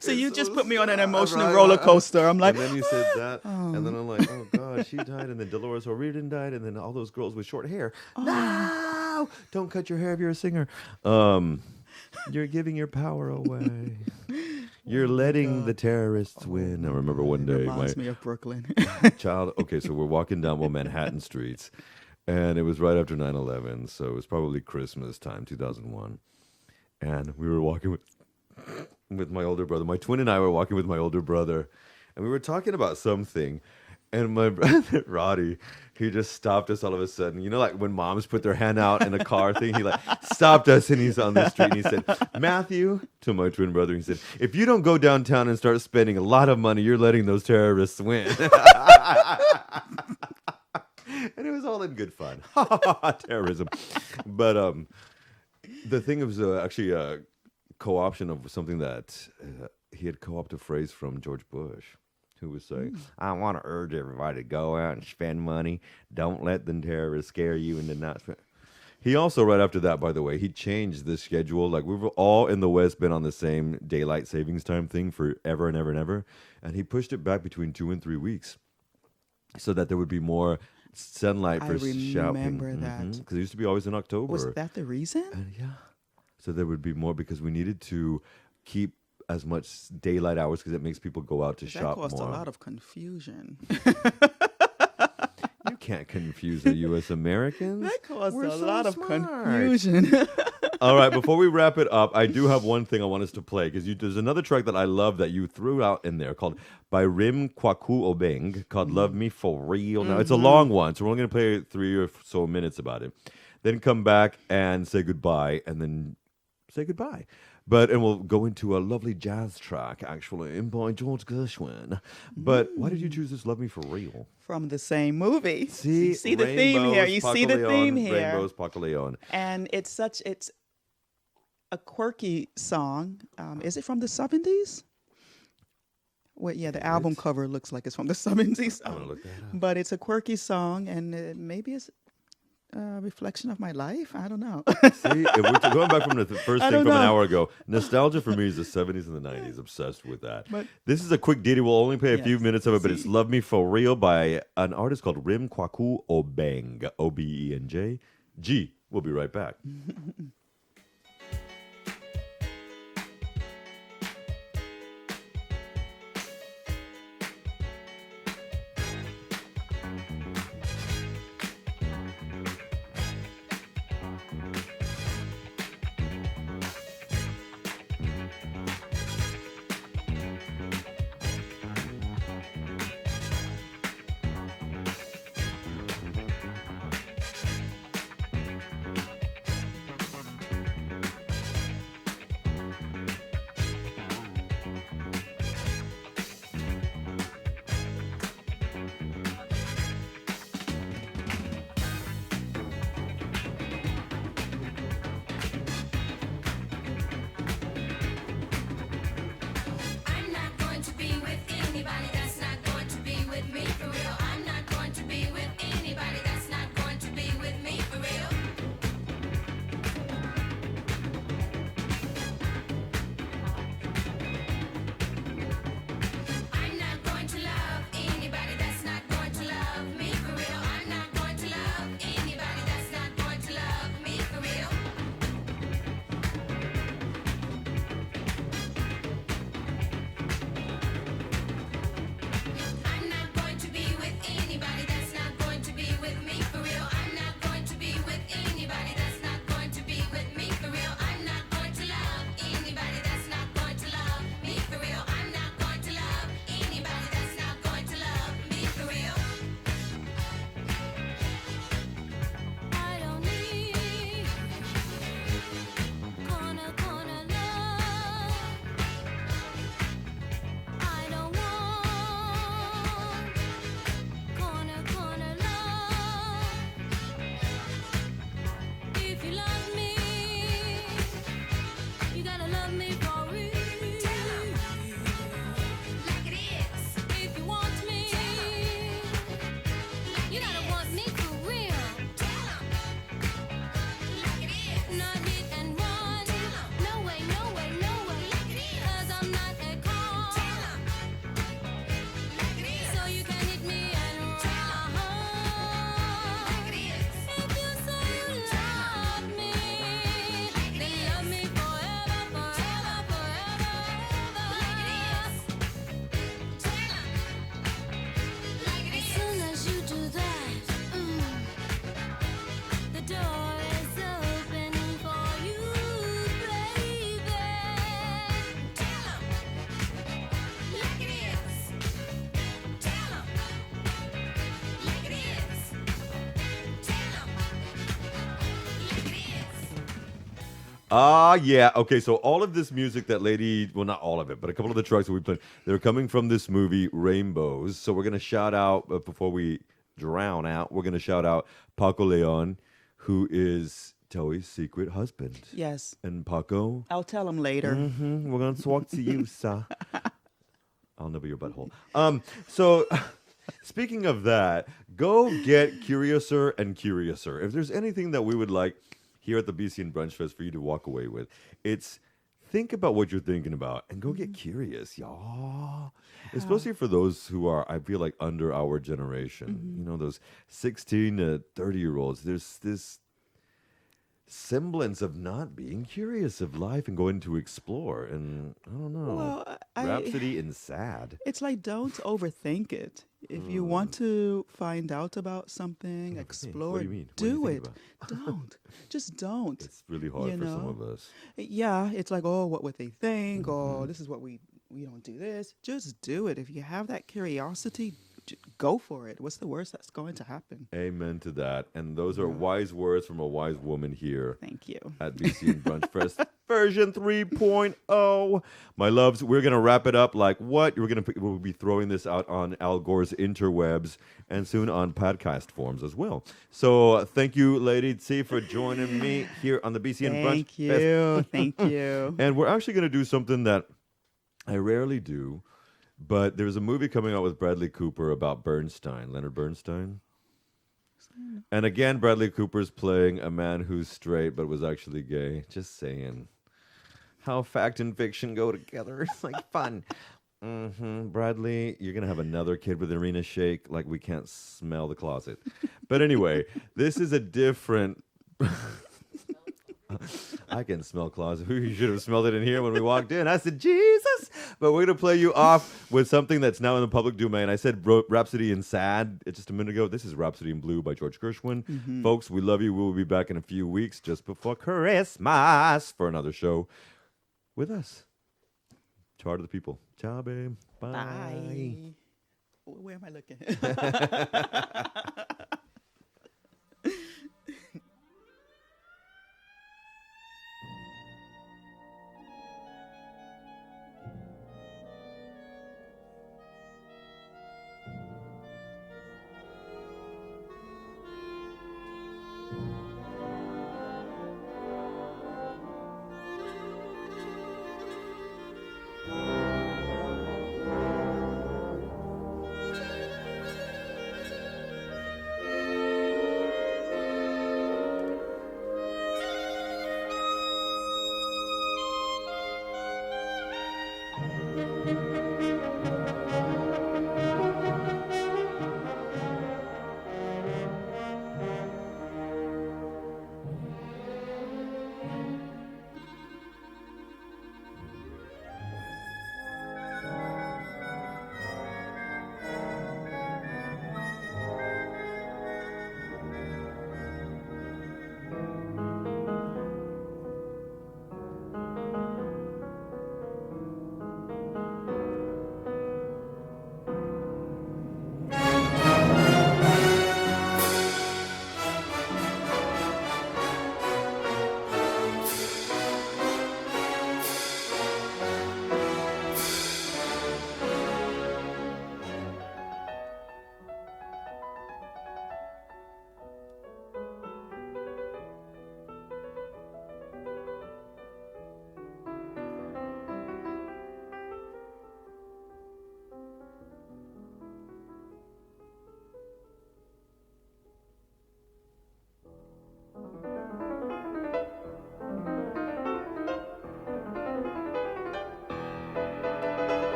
So you just put me on an emotional roller coaster. I'm like, and then you said that, and then I'm like, oh God, she died, and then Dolores O'Riordan died, and then all those girls with short hair. No, don't cut your hair if you're a singer. You're giving your power away. You're letting the terrorists win. I remember one day reminds me of Brooklyn. child. Okay, so we're walking down Manhattan streets, and it was right after 9/11, so it was probably Christmas time, 2001, and we were walking with my older brother. My twin and I were walking with my older brother, and we were talking about something. And my brother Roddy, he just stopped us all of a sudden. You know, like when moms put their hand out in a car thing, he like stopped us, and he's on the street, and he said, "Matthew," to my twin brother, he said, "if you don't go downtown and start spending a lot of money, you're letting those terrorists win." And it was all in good fun. Terrorism. But the thing was actually a co-option of something that he had co-opted a phrase from George Bush, who was saying, "I want to urge everybody to go out and spend money. Don't let the terrorists scare you into not spend." He also, right after that, by the way, he changed the schedule. Like, we've all in the West been on the same daylight savings time thing forever and ever and ever. And he pushed it back between 2 and 3 weeks so that there would be more sunlight I for shopping. remember that. Because it used to be always in October. Was that the reason? And yeah. So there would be more because we needed to keep as much daylight hours because it makes people go out to That shop caused more. a lot of confusion. You can't confuse the U.S. Americans. That caused We're a so lot of smart. confusion. All right, before we wrap it up, I do have one thing I want us to play because there's another track that I love that you threw out in there called by Rim Kwaku Obeng called Love Me For Real. Now, it's a long one, so we're only going to play 3 or so minutes about it. Then come back and say goodbye, and then say goodbye. And we'll go into a lovely jazz track, actually, by George Gershwin. But why did you choose this Love Me For Real? From the same movie. See, You see the theme here. You see the theme here. Rainbows, Paco Leon. And it's a quirky song. Is it from the 70s? Well, yeah, the album cover looks like it's from the 70s. I'm going to look that up. But it's a quirky song, and maybe it's a reflection of my life. I don't know. See, if we're going back from the first I thing from don't an know. hour ago, nostalgia for me is the 70s and the 90s. Obsessed with that. But- This is a quick ditty. We'll only play a few Yes. minutes of it, but it's See. Love Me For Real by an artist called Rim Kwaku Obeng. Obenj. G. We'll be right back. I'm not going to be with anybody that's not going to be with me for real. I'm not going to be with anybody that's not going to be with me for real. I'm not going to love anybody that's not going to love me for real. I'm not going to love anybody that's not going to love me for real. I'm not going to be with anybody that's not going to be with me for real. I'm not going to be with anybody that's not going to be with me for real. I'm not going to love anybody that's not going to love me for real. I'm not going to love anybody that's not going to love me for real. I don't need corner love. I don't want corner love. If you love me, you gotta love me for real. Like it is. If you want me, you gotta want me for real. Like it is. Not hit and run. No way, no way, no way. Like it is. 'Cause I'm not a car. So you can hit me and run. Like it is. If you say you love me, then love me forever, forever, forever, ever. Like it is. Like it is. As soon as you do that, the door is open for you, baby. Tell 'em like it is. Tell 'em like it is. Tell 'em like it is. Ah, yeah. Okay, so all of this music that lady, well, not all of it, but a couple of the tracks that we played, they're coming from this movie, Rainbows. So we're going to shout out, before we drown out, we're going to shout out Paco Leon, who is Towy's secret husband. Yes. And Paco, I'll tell him later. we're going to talk to you, sir. I'll never your butthole. So speaking of that, go get curiouser and curiouser. If there's anything that we would like here at the BC and Brunch Fest for you to walk away with, it's think about what you're thinking about and go get curious, y'all. Especially for those who are, I feel like, under our generation. You know, those 16 to 30-year-olds. There's this semblance of not being curious of life and going to explore. And I don't know. Well, Rhapsody and sad. It's like, don't overthink it. If you want to find out about something, explore What do it, you mean? What do you do think it. Don't. Just don't. It's really hard You for some know? of us. Yeah, it's like, oh, what would they think? Or this is what we don't do this. Just do it. If you have that curiosity, go for it. What's the worst that's going to happen? Amen to that. And those are wise words from a wise woman here Thank you. at BC and Brunch Fest version 3.0. My loves, we're going to wrap it up like what? We'll be throwing this out on Al Gore's interwebs and soon on podcast forms as well. So thank you, Lady T, for joining me here on the BC and Brunch Thank Fest. you. Thank you. And we're actually going to do something that I rarely do, but there's a movie coming out with Bradley Cooper about Bernstein, Leonard Bernstein. And again, Bradley Cooper's playing a man who's straight but was actually gay. Just saying. How fact and fiction go together. It's like fun. Bradley, you're going to have another kid with Arena Shake like we can't smell the closet. But anyway, this is a different... I can smell closet. We should have smelled it in here when we walked in. I said, Jesus. But we're going to play you off with something that's now in the public domain. I said Rhapsody in Sad just a minute ago. This is Rhapsody in Blue by George Gershwin. Folks, we love you. We'll be back in a few weeks just before Christmas for another show with us. Ciao to the people. Ciao, babe. Bye. Bye. Where am I looking?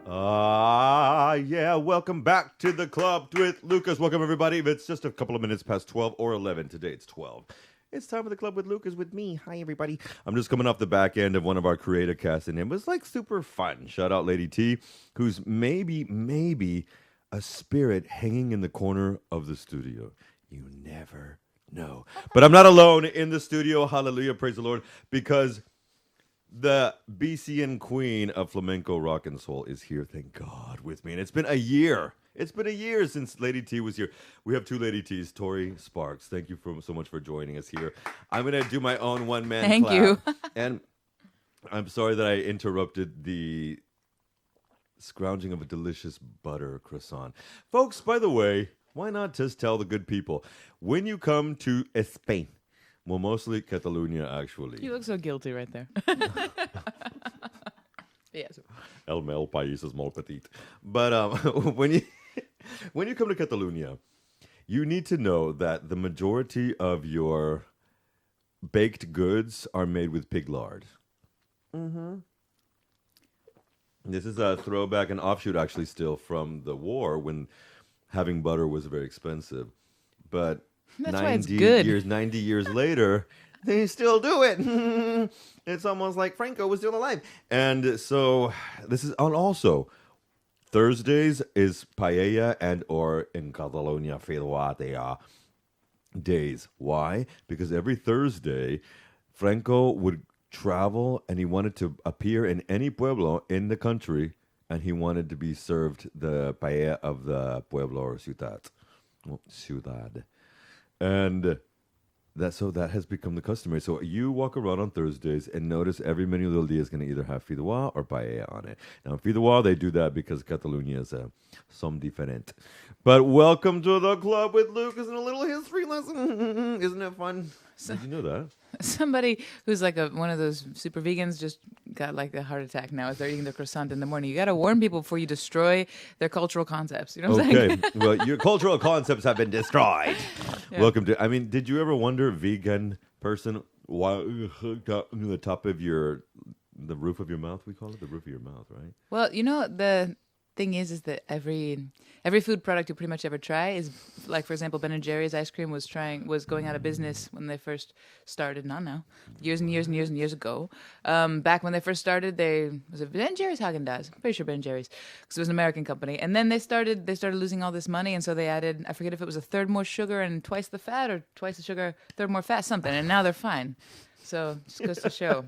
Yeah, welcome back to the club with Lucas. Welcome, everybody. It's just a couple of minutes past 12 or 11. Today it's 12. It's time for the club with Lucas with me. Hi, everybody. I'm just coming off the back end of one of our creator casts, and it was like super fun. Shout out Lady T, who's maybe a spirit hanging in the corner of the studio. You never know. But I'm not alone in the studio. Hallelujah. Praise the Lord. Because the BCN queen of flamenco rock and soul is here, thank God, with me. And it's been a year. It's been a year since Lady T was here. We have two Lady T's, Tori, Sparks. Thank you so much for joining us here. I'm going to do my own one-man Thank clap. you. And I'm sorry that I interrupted the scrounging of a delicious butter croissant. Folks, by the way, why not just tell the good people, when you come to Spain, well, mostly Catalonia, actually. You look so guilty right there. Yes. El meu país es molt petit. But when you come to Catalonia, you need to know that the majority of your baked goods are made with pig lard. Mm-hmm. This is a throwback, an offshoot, actually, still from the war when having butter was very expensive. But That's why it's good. 90 years later, they still do it. It's almost like Franco was still alive. And so this is, and also Thursdays is paella and or in Catalonia feijoada days. Why? Because every Thursday, Franco would travel and he wanted to appear in any pueblo in the country, and he wanted to be served the paella of the pueblo or ciudad. Well, ciudad. And that has become the customary. So you walk around on Thursdays and notice every menu del día is going to either have fideuà or paella on it. Now, fideuà, they do that because Catalonia is some different. But welcome to the club with Lucas and a little history lesson. Isn't it fun? Did you know that? Somebody who's like one of those super vegans just got like a heart attack now as they're eating their croissant in the morning. You got to warn people before you destroy their cultural concepts. You know what I'm saying? Okay. Well, your cultural concepts have been destroyed. Yeah. Welcome to, did you ever wonder, vegan person, why the top of the roof of your mouth, we call it the roof of your mouth, right? Well, you know, the thing is that every food product you pretty much ever try is, like, for example, Ben & Jerry's ice cream was going out of business when they first started. Not now, years and years and years and years ago. Back when they first started, was it Ben & Jerry's, Haagen-Dazs? I'm pretty sure Ben & Jerry's, because it was an American company. And then they started losing all this money, and so they added, I forget if it was a third more sugar and twice the fat, or twice the sugar, third more fat, something. And now they're fine. So just goes to show.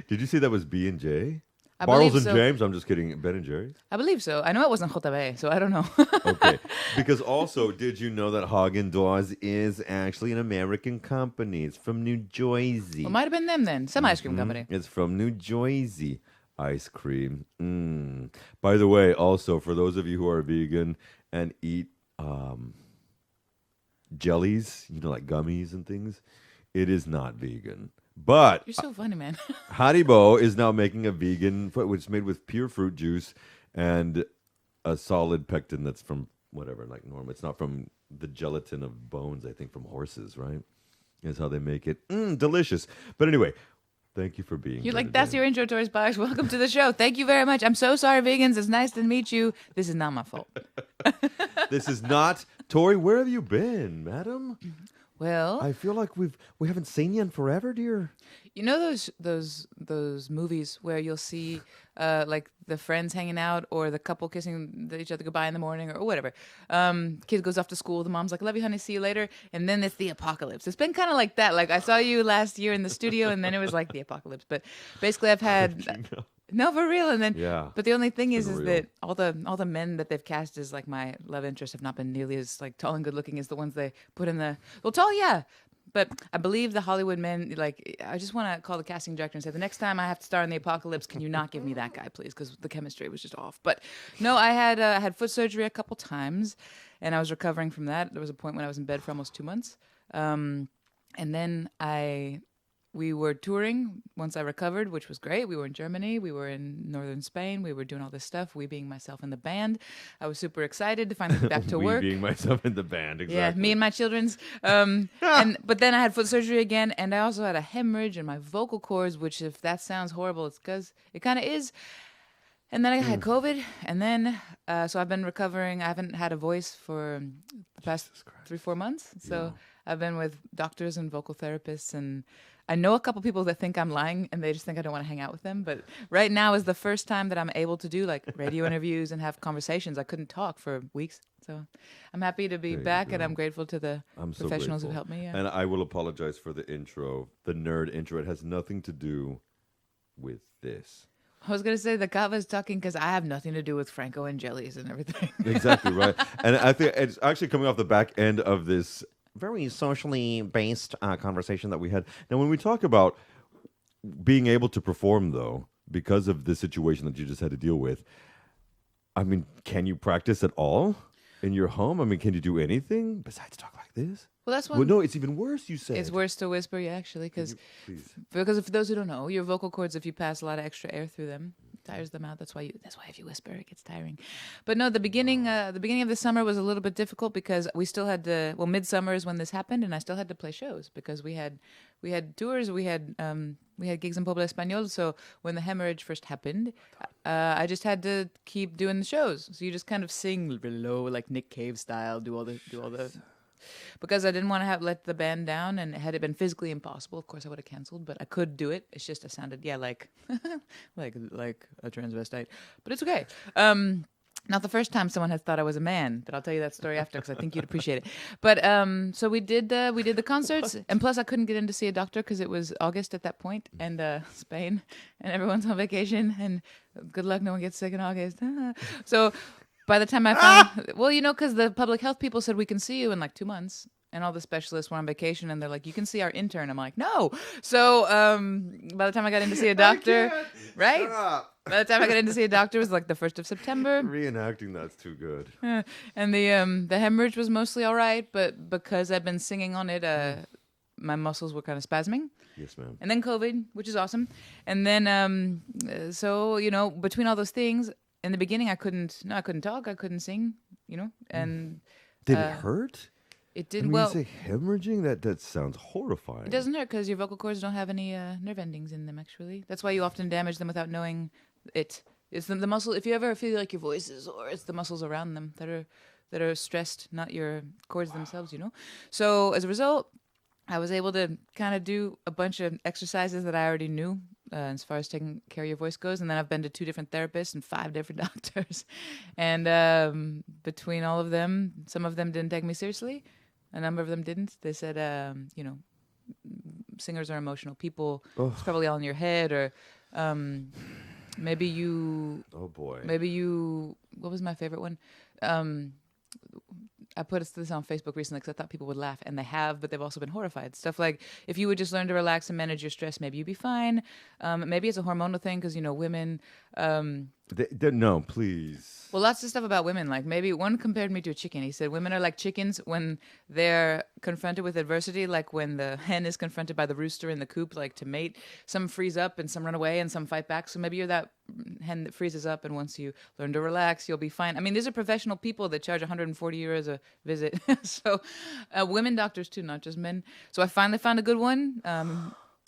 Did you see that was B&J? I Bartles believe and so. James? I'm just kidding. Ben and Jerry's? I believe so. I know it wasn't JB, so I don't know. Okay. Because also, did you know that Haagen-Dazs is actually an American company? It's from New Jersey. Well, it might have been them then. Some ice cream company. It's from New Jersey. Ice cream. By the way, also, for those of you who are vegan and eat jellies, like gummies and things, it is not vegan. But You're so funny, man. Haribo is now making a vegan, which is made with pure fruit juice and a solid pectin that's from whatever, like normal. It's not from the gelatin of bones, I think, from horses, right? Is how they make it. Delicious. But anyway, thank you for being here. You're like, today. that's your intro, Tori Sparks. Welcome to the show. Thank you very much. I'm so sorry, vegans. It's nice to meet you. This is not my fault. This is not Tori. Where have you been, madam? Well, I feel like we haven't seen you in forever, dear. you know those movies where you'll see like the friends hanging out or the couple kissing each other goodbye in the morning or whatever. Kid goes off to school. The mom's like, "Love you, honey. See you later." And then it's the apocalypse. It's been kind of like that. Like I saw you last year in the studio, and then it was like the apocalypse. But basically, I've had. No, for real. And then, Yeah. but the only thing is real. that all the men that they've cast as like my love interest have not been nearly as like tall and good looking as the ones they put in the tall, yeah. But I believe the Hollywood men, like, I just want to call the casting director and say, the next time I have to star in the apocalypse, can you not give me that guy, please? Because the chemistry was just off. But no, I had foot surgery a couple times, and I was recovering from that. There was a point when I was in bed for almost 2 months, and then we were touring once I recovered, which was great. We were in Germany. We were in northern Spain. We were doing all this stuff. We being myself in the band. I was super excited to finally be back to work. Me being myself in the band, exactly. Yeah, me and my children's. But then I had foot surgery again, and I also had a hemorrhage in my vocal cords, which if that sounds horrible, it's because it kind of is. And then I had COVID, and then so I've been recovering. I haven't had a voice for the past 3-4 months. So I've been with doctors and vocal therapists, and I know a couple people that think I'm lying, and they just think I don't want to hang out with them. But right now is the first time that I'm able to do like radio interviews and have conversations. I couldn't talk for weeks, so I'm happy to be There you back, and go. I'm grateful to the I'm so professionals who grateful. helped me. Yeah. And I will apologize for the intro, the nerd intro. It has nothing to do with this. I was gonna say the kava's talking because I have nothing to do with Franco and jellies and everything. Exactly right. And I think it's actually coming off the back end of this very socially based conversation that we had. Now, when we talk about being able to perform, though, because of the situation that you just had to deal with, I mean, can you practice at all in your home? I mean, can you do anything besides talk like this? Well, that's one. Well, no, it's even worse, you said. It's worse to whisper, yeah, actually, Please. because for those who don't know, your vocal cords, if you pass a lot of extra air through them, tires them out. That's why if you whisper, it gets tiring. But no, the beginning of the summer was a little bit difficult because we still had to. Well, midsummer is when this happened, and I still had to play shows because we had tours, we had gigs in Pueblo Español. So when the hemorrhage first happened, I just had to keep doing the shows. So you just kind of sing below, like Nick Cave style, do all the. Because I didn't want to let the band down, and had it been physically impossible, of course I would have canceled. But I could do it. It's just I sounded like like a transvestite, but it's okay. Not the first time someone has thought I was a man, but I'll tell you that story after because I think you'd appreciate it. But so we did the concerts, and plus I couldn't get in to see a doctor because it was August at that point, and Spain, and everyone's on vacation, and good luck, no one gets sick in August. So. By the time I found, well, because the public health people said we can see you in like 2 months, and all the specialists were on vacation, and they're like, you can see our intern. I'm like, no. So by the time I got in to see a doctor, right? By the time I got in to see a doctor, it was like the 1st of September. Reenacting that's too good. And the hemorrhage was mostly all right, but because I've been singing on it, my muscles were kind of spasming. Yes, ma'am. And then COVID, which is awesome. And then, so, between all those things, in the beginning, I couldn't talk, I couldnend sing, and Did it hurt? it I did mean, well. you say hemorrhaging? That sounds horrifying. It doesn't hurt because your vocal cords don't have any nerve endings in them. Actually, that's why you often damage them without knowing it. It's the muscle. If you ever feel like your voice is, or it's the muscles around them that are stressed, not your cords themselves. So as a result, I was able to kind of do a bunch of exercises that I already knew as far as taking care of your voice goes. And then I've been to 2 different therapists and 5 different doctors. And between all of them, some of them didn't take me seriously. A number of them didn't. They said, singers are emotional people. It's probably all in your head, or maybe you... Oh, boy. Maybe you... What was my favorite one? I put this on Facebook recently because I thought people would laugh, and they have, but they've also been horrified. Stuff like, if you would just learn to relax and manage your stress, maybe you'd be fine. Maybe it's a hormonal thing because, women... No, please. Well, lots of stuff about women. Like maybe one compared me to a chicken. He said women are like chickens when they're confronted with adversity, like when the hen is confronted by the rooster in the coop, like to mate. Some freeze up and some run away and some fight back. So maybe you're that hen that freezes up, and once you learn to relax, you'll be fine. I mean, these are professional people that charge 140 euros a visit. So women doctors too, not just men. So I finally found a good one.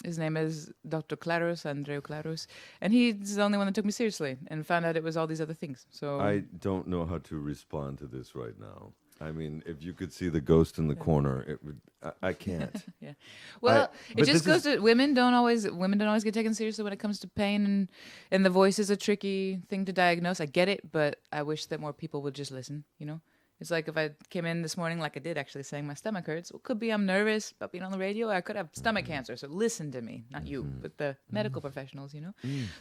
His name is Dr. Andreu Claros, and he's the only one that took me seriously and found out it was all these other things. So I don't know how to respond to this right now. I mean, if you could see the ghost in the corner, it would. I can't. Yeah. Well, it but just this goes to women don't always get taken seriously when it comes to pain, and the voice is a tricky thing to diagnose. I get it, but I wish that more people would just listen. It's like if I came in this morning, like I did actually, saying my stomach hurts. Well, could be I'm nervous about being on the radio. I could have stomach cancer. So listen to me, not you, but the medical professionals,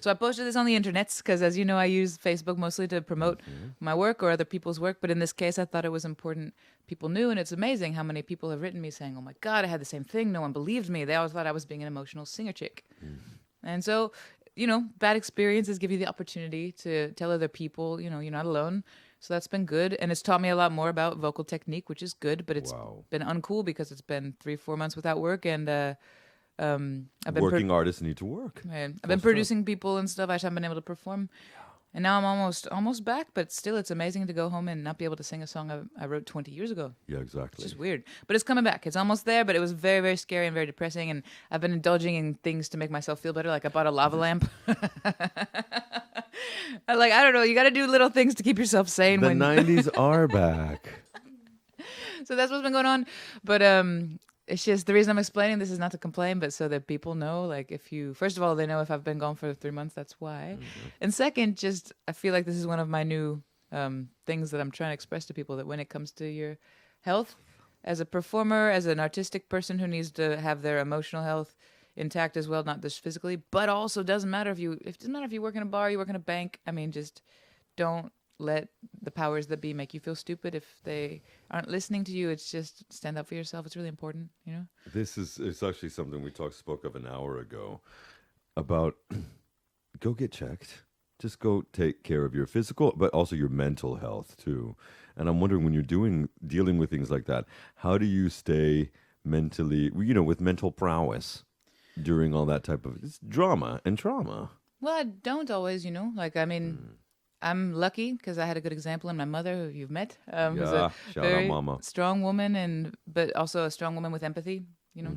So I posted this on the internet because, as you know, I use Facebook mostly to promote my work or other people's work. But in this case, I thought it was important people knew. And it's amazing how many people have written me saying, oh, my God, I had the same thing. No one believed me. They always thought I was being an emotional singer chick. And so, bad experiences give you the opportunity to tell other people, you're not alone. So that's been good. And it's taught me a lot more about vocal technique, which is good. But it's been uncool because it's been 3-4 months without work. And I've been Working artists need to work. I've been producing people and stuff. I just haven't been able to perform. And now I'm almost back. But still, it's amazing to go home and not be able to sing a song I wrote 20 years ago. Yeah, exactly. It's just weird. But it's coming back. It's almost there. But it was very, very scary and very depressing. And I've been indulging in things to make myself feel better. Like I bought a lava lamp. I don't know. You got to do little things to keep yourself sane. The when 90s are back. So that's what's been going on. But it's just the reason I'm explaining this is not to complain, but so that people know. Like, if you, first of all, they know if I've been gone for 3 months, that's why. And second, just I feel like this is one of my new things that I'm trying to express to people, that when it comes to your health, as a performer, as an artistic person who needs to have their emotional health intact as well, not just physically, but also doesn't matter if it doesn't matter if you work in a bar, you work in a bank. I mean, just don't let the powers that be make you feel stupid if they aren't listening to you. It's just stand up for yourself. It's really important, you know? It's actually something we spoke of an hour ago about go get checked. Just go take care of your physical, but also your mental health too. And I'm wondering, when you're dealing with things like that, how do you stay mentally, with mental prowess during all that type of drama and trauma? Well, I don't always, I'm lucky because I had a good example in my mother, who you've met. Who's a shout very out, Mama. strong woman, but also a strong woman with empathy.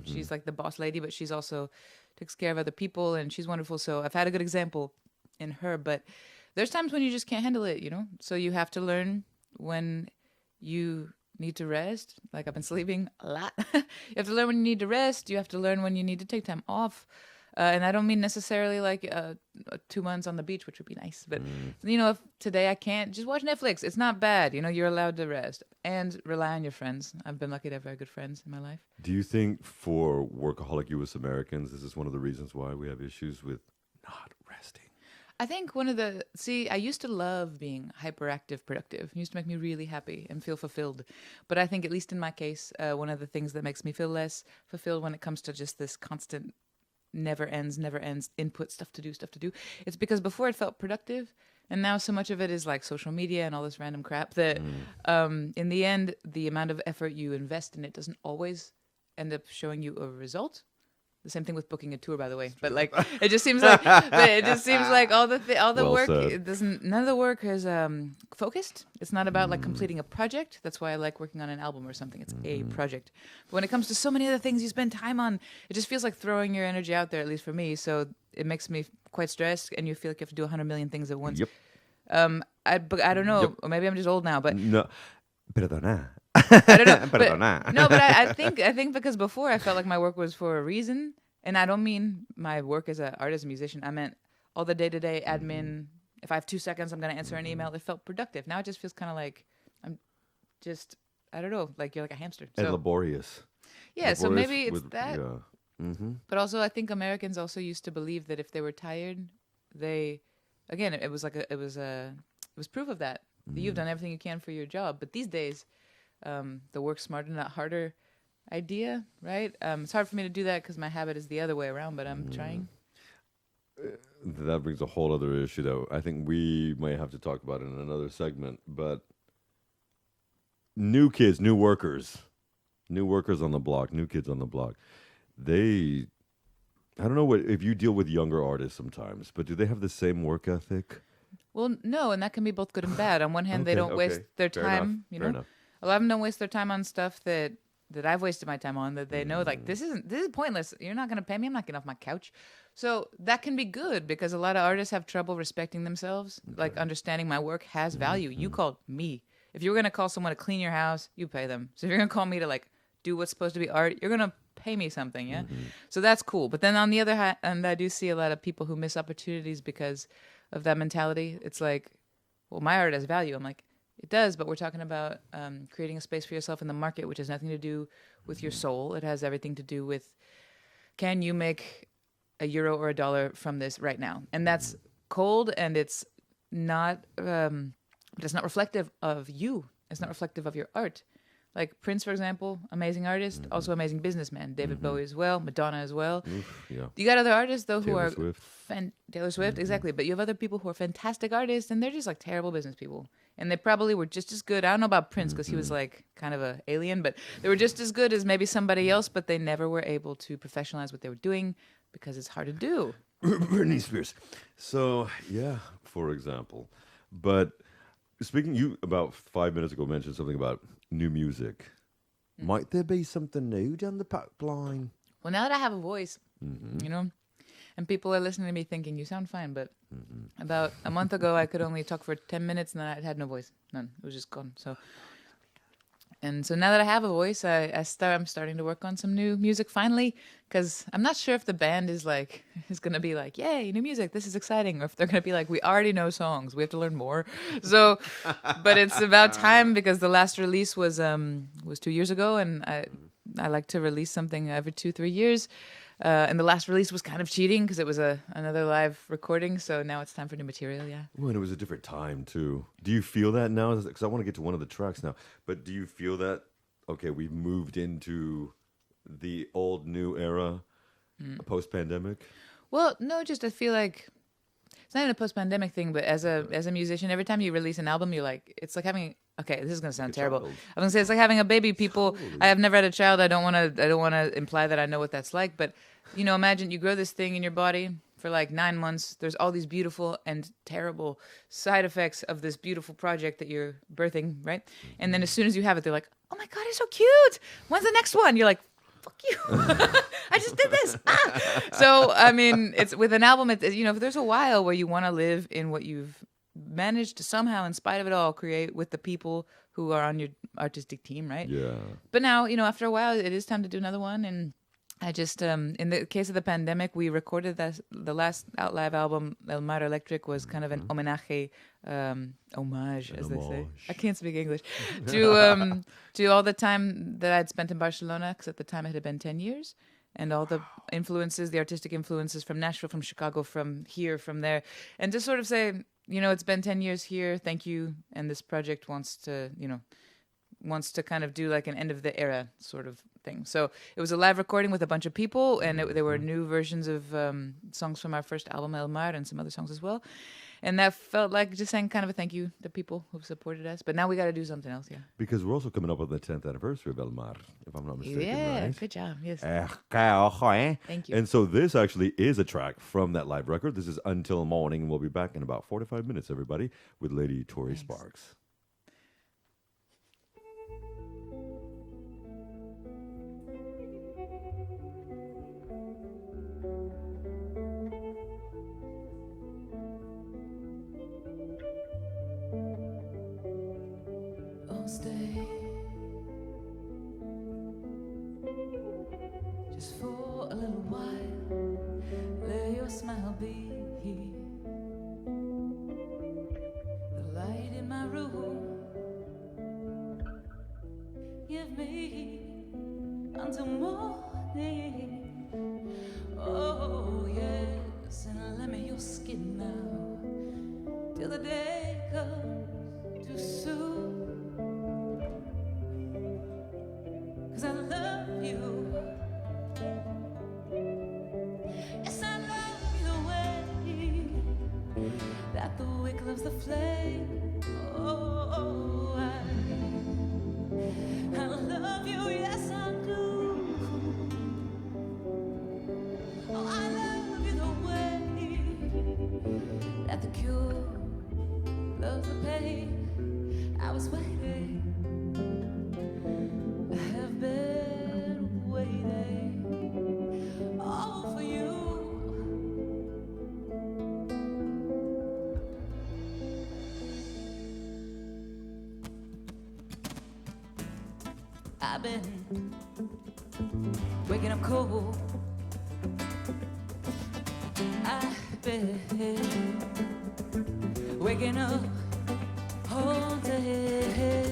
She's like the boss lady, but she's also takes care of other people, and she's wonderful. So I've had a good example in her, but there's times when you just can't handle it, So you have to learn when you need to rest. Like, I've been sleeping a lot. You have to learn when you need to rest. You have to learn when you need to take time off. And I don't mean necessarily like 2 months on the beach, which would be nice. But, if today I can't, just watch Netflix. It's not bad. You're allowed to rest and rely on your friends. I've been lucky to have very good friends in my life. Do you think for workaholic U.S. Americans, this is one of the reasons why we have issues with not resting? I think I used to love being hyperactive, productive. It used to make me really happy and feel fulfilled. But I think, at least in my case, one of the things that makes me feel less fulfilled when it comes to just this constant never ends input, stuff to do, it's because before it felt productive, and now so much of it is like social media and all this random crap that in the end, the amount of effort you invest in it doesn't always end up showing you a result. The same thing with booking a tour, by the way. But it just seems like, all the Well work, said. none of the work is focused. It's not about like completing a project. That's why I like working on an album or something. It's a project. But when it comes to so many other things you spend time on, it just feels like throwing your energy out there, at least for me. So it makes me quite stressed, and you feel like you have to do 100 million things at once. Yep. I don't know. Yep. Or maybe I'm just old now, but No. Perdona. I don't know. Perdona. No, but I think because before I felt like my work was for a reason, and I don't mean my work as an artist, musician. I meant all the day-to-day admin. If I have 2 seconds, I'm gonna answer an email. It felt productive. Now it just feels kind of like I'm just, I don't know, like you're like a hamster. And laborious. Yeah, so Laborious maybe it's with- that. Yeah. Mm-hmm. But also, I think Americans also used to believe that if they were tired, it was proof of that. That you've done everything you can for your job. But these days, the work smarter, not harder idea, right? It's hard for me to do that because my habit is the other way around, but I'm trying. That brings a whole other issue that I think we may have to talk about in another segment. But new kids, new workers on the block, new kids on the block. I don't know if you deal with younger artists sometimes, but do they have the same work ethic? Well, no, and that can be both good and bad. On one hand, they don't waste their Fair time, enough. Fair enough. A lot of them don't waste their time on stuff that I've wasted my time on, that they know, like, this is pointless. You're not going to pay me. I'm not getting off my couch. So that can be good, because a lot of artists have trouble respecting themselves, like understanding my work has value. You called me. If you were going to call someone to clean your house, you pay them. So if you're going to call me to like do what's supposed to be art, you're going to pay me something, yeah? So that's cool. But then on the other hand, I do see a lot of people who miss opportunities because of that mentality. It's like, well, my art has value. I'm like, it does, but we're talking about creating a space for yourself in the market, which has nothing to do with your soul. It has everything to do with, can you make €1 or $1 from this right now? And that's cold, and it's not reflective of you. It's not reflective of your art. Like Prince, for example, amazing artist, also amazing businessman. David Bowie as well, Madonna as well. Yeah. You got other artists, though, who Taylor are Swift. Taylor Swift, exactly. But you have other people who are fantastic artists, and they're just like terrible business people. And they probably were just as good. I don't know about Prince, because he was like kind of an alien, but they were just as good as maybe somebody else, but they never were able to professionalize what they were doing because it's hard to do. Britney Spears. So, yeah, for example. But speaking, you about 5 minutes ago mentioned something about new music. Might there be something new down the pipeline? Well, now that I have a voice, and people are listening to me thinking, you sound fine, but About a month ago, I could only talk for 10 minutes, and then I had no voice. None. It was just gone. So now that I have a voice, I'm starting to work on some new music finally, because I'm not sure if the band is gonna be like, yay, new music, this is exciting, or if they're gonna be like, we already know songs, we have to learn more. So, but it's about time, because the last release was 2 years ago, and I like to release something every 2-3 years. And the last release was kind of cheating because it was another live recording. So now it's time for new material. Yeah. Well, and it was a different time too. Do you feel that now? Because I want to get to one of the tracks now. But do you feel that? Okay, we've moved into the old new era, post pandemic. Well, no, just I feel like it's not even a post-pandemic thing, but as a musician, every time you release an album, it's like having. Okay, this is gonna sound terrible. child. I'm gonna say it's like having a baby. People, I have never had a child. I don't want to imply that I know what that's like. But imagine you grow this thing in your body for like 9 months. There's all these beautiful and terrible side effects of this beautiful project that you're birthing, right? And then as soon as you have it, they're like, "Oh my God, it's so cute. When's the next one?" You're like, "Fuck you! I just did this." So I mean, it's with an album. If there's a while where you want to live in what you've managed to somehow, in spite of it all, create with the people who are on your artistic team, right? Yeah. But now, after a while, it is time to do another one. And I just, in the case of the pandemic, we recorded the last Out Live album, El Mar Electric, was kind of an homage, as they say. homage. I can't speak English. to all the time that I'd spent in Barcelona, because at the time it had been 10 years. And all the influences, the artistic influences from Nashville, from Chicago, from here, from there. And to sort of say, it's been 10 years here. Thank you. And this project wants to kind of do like an end of the era sort of thing. So it was a live recording with a bunch of people, and there were new versions of songs from our first album, El Mar, and some other songs as well. And that felt like just saying kind of a thank you to people who've supported us. But now we got to do something else, yeah. Because we're also coming up on the 10th anniversary of El Mar, if I'm not mistaken, Yeah, right? good job. Yes. Thank you. And so this actually is a track from that live record. This is Until Morning, and we'll be back in about 45 minutes, everybody, with Lady Tori Sparks. Stay just for a little while. Let your smile be the light in my room. Give me until morning. Oh yes, and let me your skin now till the day comes too soon. 'Cause I love you. Yes, I love you the way that the wick loves the flame. Oh, I love you, yes I do. Oh, I love you the way that the cure loves the pain. I was waiting. Have been waiting all for you. I've been waking up cold. I've been waking up all day.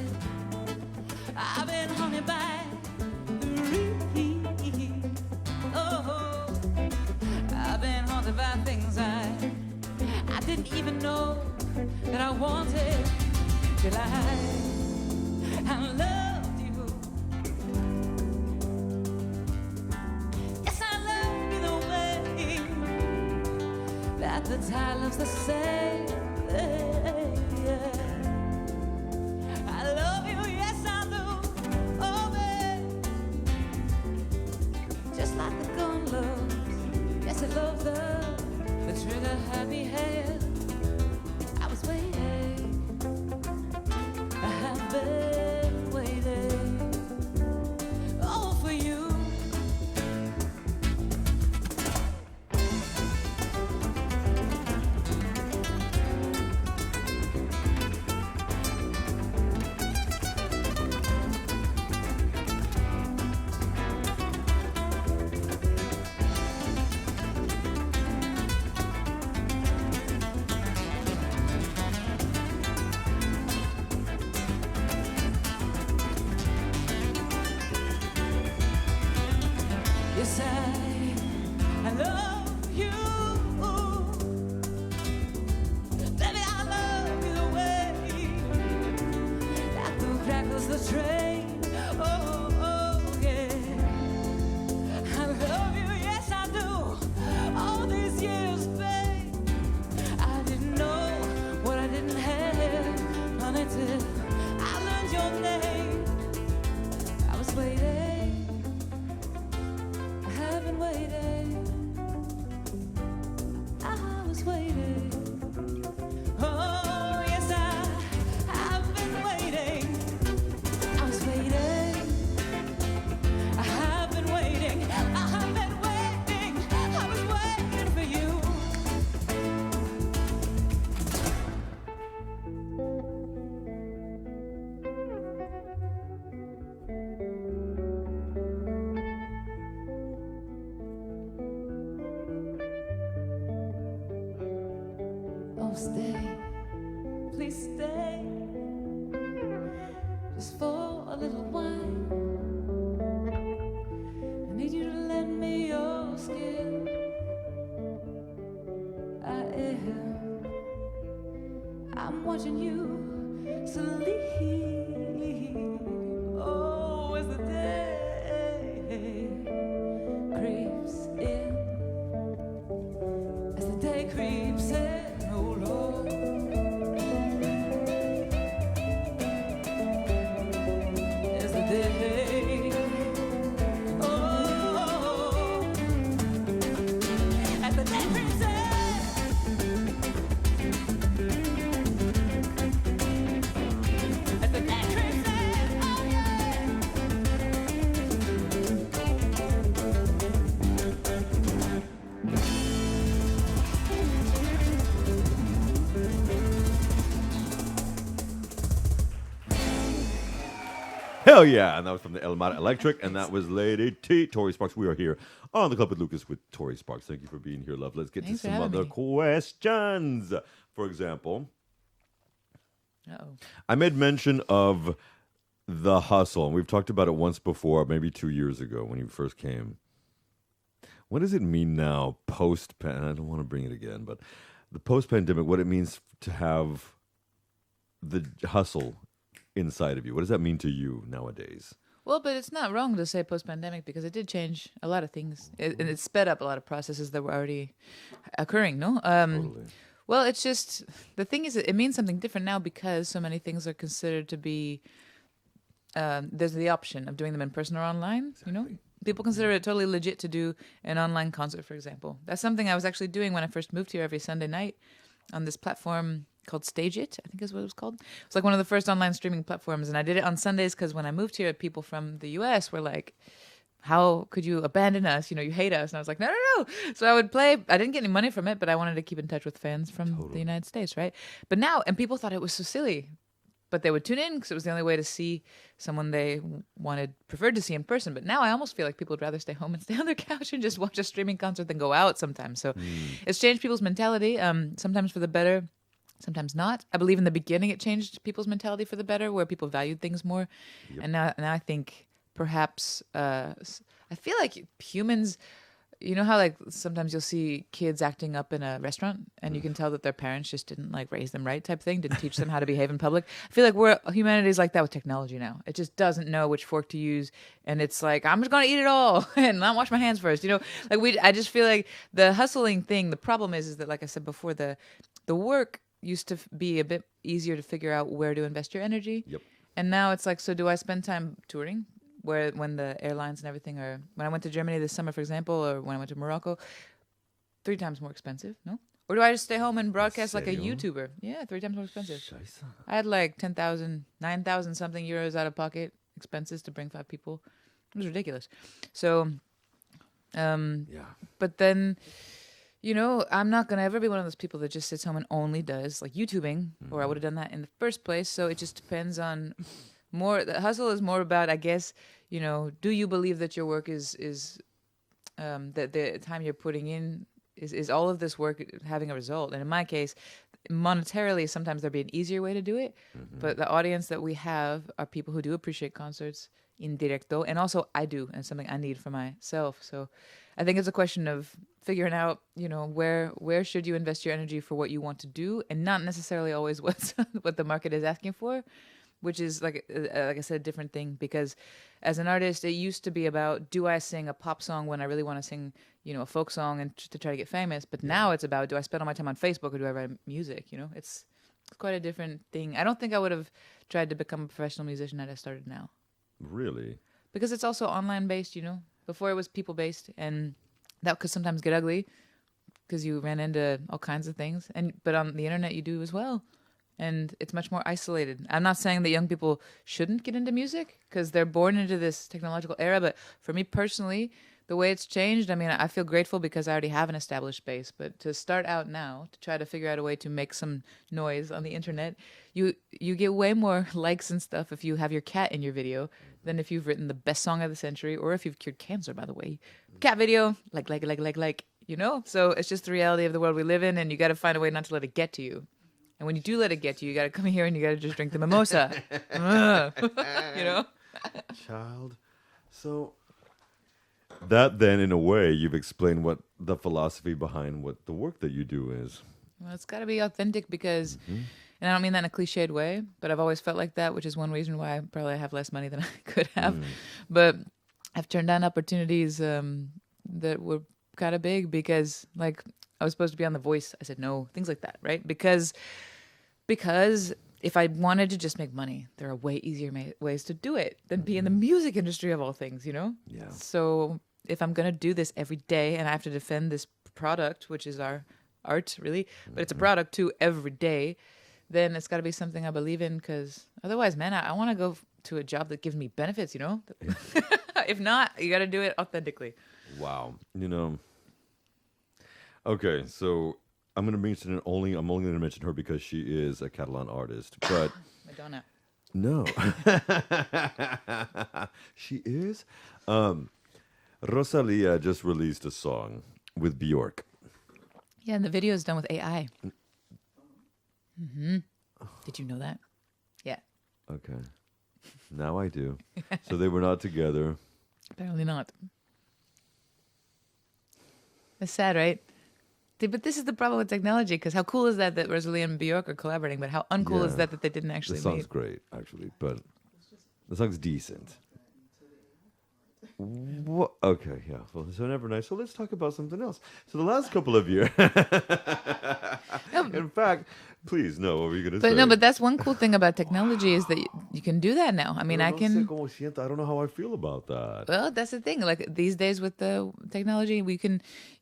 I've been haunted by the rain. Oh, I've been haunted by things I didn't even know that I wanted till I loved you. Yes, I love you the way that the tide loves the same. I love you, yes I do. Oh, babe. Just like the gun loves. Yes, it loves the trigger happy hand. I was waiting. I have been waiting. Oh, for you. Yes, I love you. Baby, I love you the way that the crackles the train. Oh, oh, yeah. I love you, yes, I do. All these years, babe, I didn't know what I didn't have until I learned your name. I was waiting, I have been waiting, I was waiting. Oh, yes, I have been waiting. I was waiting, I have been waiting, I have been waiting, I was waiting for you. Oh, stay, please stay, just for a little while. I need you to lend me your skin. I'm watching you sleep. Oh, as the day creeps in, as the day creeps in, oh Lord. As the day, oh, as the day creeps in. As the day creeps in, oh yeah. Hell yeah! And that was from the El Mar Electric, and that was Lady T. Tori Sparks. We are here on the Club with Lucas with Tori Sparks. Thank you for being here, love. Let's get Thanks to for some having other me. questions. For example, Uh-oh. I made mention of the hustle, and we've talked about it once before, maybe 2 years ago when you first came. What does it mean now, post-pan? I don't want to bring it again, but the post-pandemic, what it means to have the hustle inside of you. What does that mean to you nowadays? Well, but it's not wrong to say post-pandemic because it did change a lot of things. And it sped up a lot of processes that were already occurring, no? Totally. Well, it's just, the thing is, it means something different now because so many things are considered to be, there's the option of doing them in person or online, you know? People consider it totally legit to do an online concert, for example. That's something I was actually doing when I first moved here every Sunday night on this platform called Stage It, I think is what it was called. It's like one of the first online streaming platforms, and I did it on Sundays because when I moved here, people from the US were like, how could you abandon us? You know, you hate us. And I was like, no, no, no. So I would play. I didn't get any money from it, but I wanted to keep in touch with fans from the United States, right? But now, and people thought it was so silly, but they would tune in because it was the only way to see someone they preferred to see in person. But now I almost feel like people would rather stay home and stay on their couch and just watch a streaming concert than go out sometimes. So it's changed people's mentality, sometimes for the better, sometimes not. I believe in the beginning it changed people's mentality for the better, where people valued things more. Yep. And now I think perhaps, I feel like humans, you know how like sometimes you'll see kids acting up in a restaurant and you can tell that their parents just didn't like raise them right type thing, didn't teach them how to behave in public. I feel like humanity's like that with technology now. It just doesn't know which fork to use, and it's like, I'm just gonna eat it all and not wash my hands first. You know, like I just feel like the hustling thing, the problem is that, like I said before, the work used to be a bit easier to figure out where to invest your energy. Yep. And now it's like, so do I spend time touring? When the airlines and everything are, when I went to Germany this summer, for example, or when I went to Morocco, 3 times more expensive, no? Or do I just stay home and broadcast like a YouTuber? Yeah, 3 times more expensive. Scheiße. I had like 9,000 something euros out of pocket expenses to bring 5 people. It was ridiculous. So, but then, you know, I'm not going to ever be one of those people that just sits home and only does like YouTubing, or I would have done that in the first place. So it just depends on the hustle is more about, I guess, you know, do you believe that your work is that the time you're putting in is all of this work having a result? And in my case, monetarily, sometimes there'd be an easier way to do it. But the audience that we have are people who do appreciate concerts, in directo, and also I do, and something I need for myself. So I think it's a question of figuring out, where should you invest your energy for what you want to do, and not necessarily always what the market is asking for, which is like I said, a different thing. Because as an artist, it used to be about, do I sing a pop song when I really want to sing, a folk song and to try to get famous? But now it's about, do I spend all my time on Facebook or do I write music? It's quite a different thing. I don't think I would have tried to become a professional musician had I started now. Really? Because it's also online based, Before it was people based, and that could sometimes get ugly because you ran into all kinds of things. But on the internet you do as well. And it's much more isolated. I'm not saying that young people shouldn't get into music because they're born into this technological era. But for me personally, the way it's changed, I feel grateful because I already have an established base. But to start out now, to try to figure out a way to make some noise on the internet, you get way more likes and stuff if you have your cat in your video than if you've written the best song of the century, or if you've cured cancer, by the way. Cat video, like. So it's just the reality of the world we live in, and you got to find a way not to let it get to you. And when you do let it get to you, you got to come here and you got to just drink the mimosa. Child. So that then, in a way, you've explained what the philosophy behind what the work that you do is. Well, it's got to be authentic because, and I don't mean that in a cliched way, but I've always felt like that, which is one reason why I probably have less money than I could have. But I've turned down opportunities that were kind of big because, like, I was supposed to be on The Voice. I said no, things like that, right? Because if I wanted to just make money, there are way easier ways to do it than be in the music industry of all things, Yeah. So if I'm going to do this every day and I have to defend this product, which is our art, really, but it's a product too every day, then it's got to be something I believe in, because otherwise, man, I want to go to a job that gives me benefits, If not, you got to do it authentically. Wow. Okay, so I'm only going to mention her because she is a Catalan artist, but Madonna. no. She is. Rosalia just released a song with Bjork. Yeah, and the video is done with AI. Did you know that? Yeah. Okay. Now I do. So they were not together. Apparently not. It's sad, right? But this is the problem with technology, because how cool is that Rosalie and Bjork are collaborating, but how uncool is Yeah. that they didn't actually The song's meet? great, actually, but the song's decent. What? Okay, yeah. Well, so never nice. So let's talk about something else. So the last couple of years, in fact, please, no, what were you going to say? But no, but that's one cool thing about technology is that you can do that now. I mean, I No sé can. cómo siento. I don't know how I feel about that. Well, that's the thing. Like these days with the technology,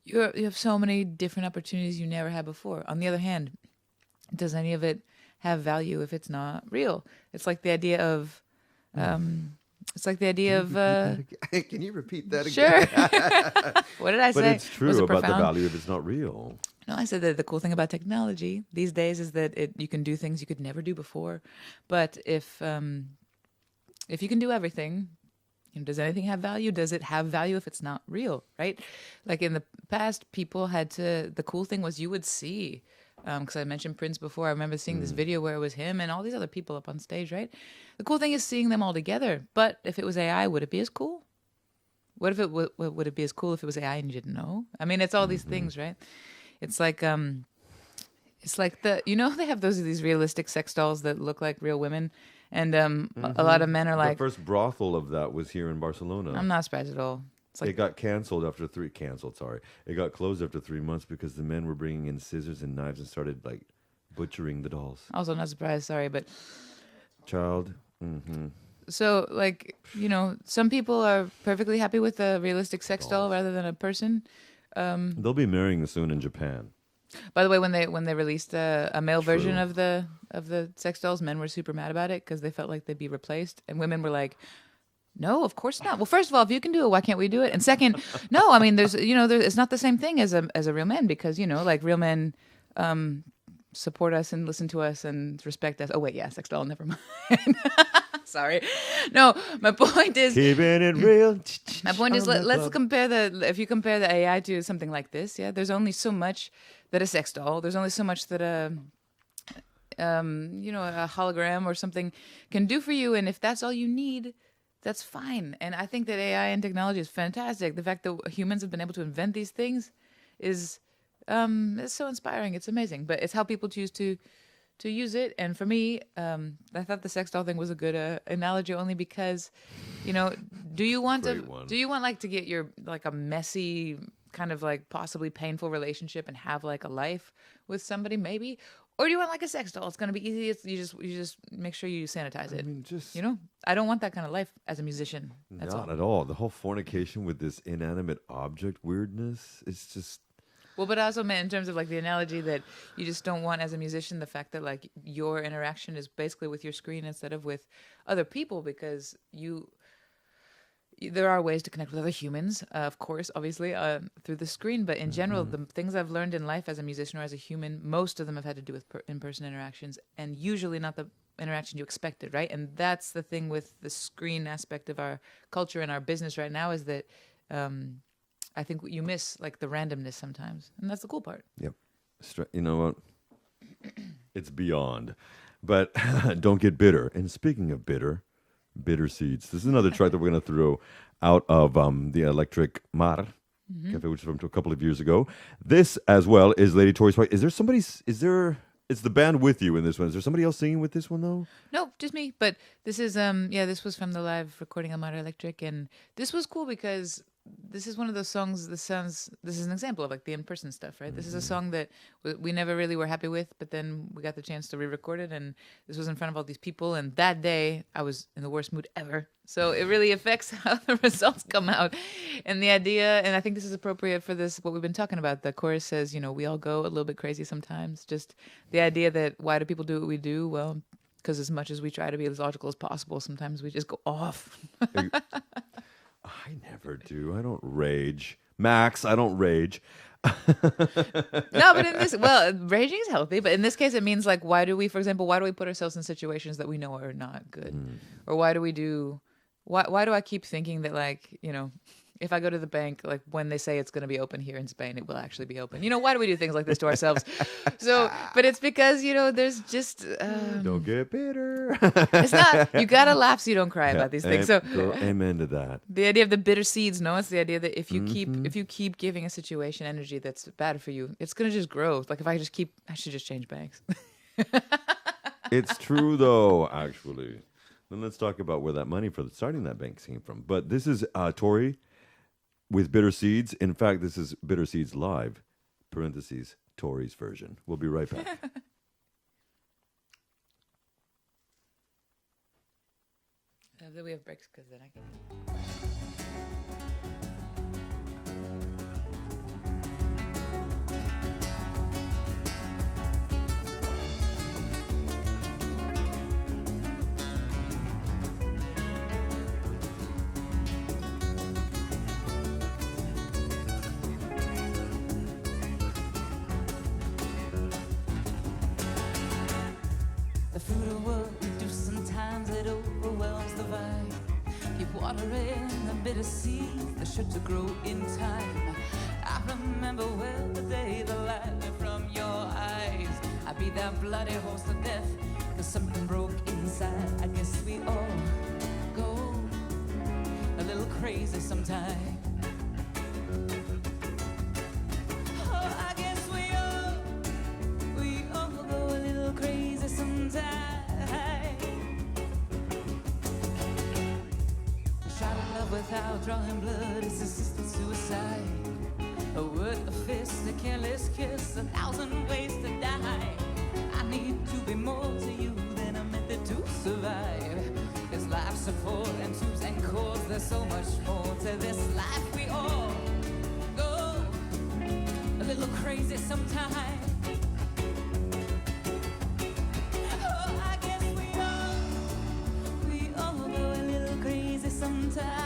you have so many different opportunities you never had before. On the other hand, does any of it have value if it's not real? It's like the idea of, Can you repeat that again? Sure. What did I say? But it's Was true it about the profound? value if it's not real. No, I said that the cool thing about technology these days is that you can do things you could never do before. But if you can do everything, does anything have value? Does it have value if it's not real, right? Like in the past, people had to. The cool thing was you would see, because I mentioned Prince before. I remember seeing this video where it was him and all these other people up on stage, right? The cool thing is seeing them all together. But if it was AI, would it be as cool? What if would it be as cool if it was AI and you didn't know? I mean, it's all these things, right? It's like they have these realistic sex dolls that look like real women, and a lot of men are like, the first brothel of that was here in Barcelona. I'm not surprised at all. It's like, It got canceled after It got closed after 3 months because the men were bringing in scissors and knives and started like butchering the dolls. also not surprised, sorry, but Child. so like, some people are perfectly happy with a realistic sex doll rather than a person. They'll be marrying soon in Japan. By the way, when they released a male version of the sex dolls, men were super mad about it because they felt like they'd be replaced, and women were like, "No, of course not." Well, first of all, if you can do it, why can't we do it? And second, no, I mean, it's not the same thing as a real man, because like real men support us and listen to us and respect us. Oh wait, yeah, sex doll, never mind. Sorry. No, my point is Keeping it real. my point is let's compare if you compare the AI to something like this, yeah, there's only so much that a sex doll, there's only so much that a hologram or something can do for you, and if that's all you need, that's fine. And I think that AI and technology is fantastic. The fact that humans have been able to invent these things is so inspiring. It's amazing. But it's how people choose to use it. And for me, I thought the sex doll thing was a good analogy, only because, do you want Great one. like to get your like a messy kind of like possibly painful relationship and have like a life with somebody maybe, or do you want like a sex doll? It's gonna be easy. You just make sure you sanitize it. I mean, just I don't want that kind of life as a musician. That's not all. at all. The whole fornication with this inanimate object weirdness. It's just. Well, but I also meant in terms of like the analogy that you just don't want as a musician the fact that like your interaction is basically with your screen instead of with other people, because there are ways to connect with other humans, of course, obviously, through the screen. But in general, the things I've learned in life as a musician or as a human, most of them have had to do with in-person interactions, and usually not the interaction you expected, right? And that's the thing with the screen aspect of our culture and our business right now, is that I think you miss like the randomness sometimes, and that's the cool part. Yep. You know what? It's beyond. But don't get bitter. And speaking of bitter seeds. This is another track that we're going to throw out of the Electric Mar Cafe, which was from a couple of years ago. This as well is Lady Tori's part. It's the band with you in this one. Is there somebody else singing with this one though? No, just me. But this is this was from the live recording of Mar Electric, and this was cool because this is one of those songs. This is an example of like the in-person stuff, right? This is a song that we never really were happy with, but then we got the chance to re-record it, and this was in front of all these people. And that day, I was in the worst mood ever. So it really affects how the results come out. And the idea, and I think this is appropriate for this, what we've been talking about. The chorus says, we all go a little bit crazy sometimes. Just the idea that why do people do what we do? Well, because as much as we try to be as logical as possible, sometimes we just go off. I never do. I don't rage. Max, I don't rage. No, but in this, raging is healthy, but in this case, it means like, why do we put ourselves in situations that we know are not good? Or why do I keep thinking that like, if I go to the bank, like when they say it's going to be open here in Spain, it will actually be open. Why do we do things like this to ourselves? So, but it's because, there's just... don't get bitter. It's not, you got to laugh so you don't cry about these things. So, girl, amen to that. the idea of the bitter seeds, no, it's the idea that if you keep giving a situation energy that's bad for you, it's going to just grow. Like if I should just change banks. It's true though, actually. Then let's talk about where that money for starting that bank came from. But this is Tori with Bitter Seeds. In fact, this is Bitter Seeds live, parentheses, Tori's version. We'll be right back. We have breaks because then I can... The fruit of what we do sometimes it overwhelms the vine. Keep watering the bitter seeds that should to grow in time. I remember well the day the light went from your eyes. I beat that bloody horse to death, cause something broke inside. I guess we all go a little crazy sometimes. Without drawing blood is assisted suicide. A word, a fist, a careless kiss, 1,000 ways to die. I need to be more to you than a method to survive. There's life support and tubes and cords. There's so much more to this life. We all go a little crazy sometimes. Oh, I guess we all go a little crazy sometimes.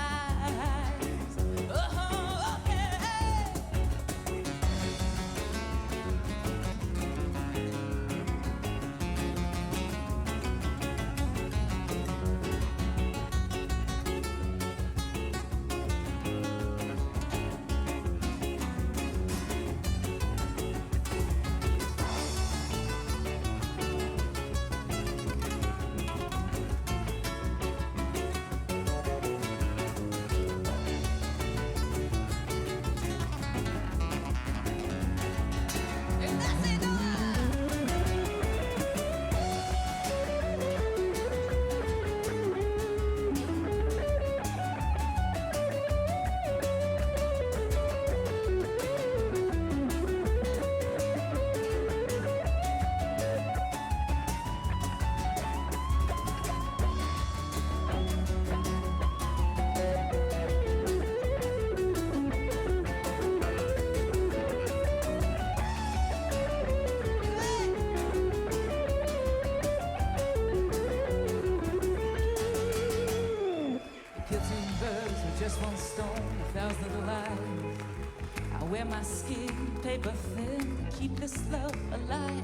wear my skin paper thin to keep this love alive.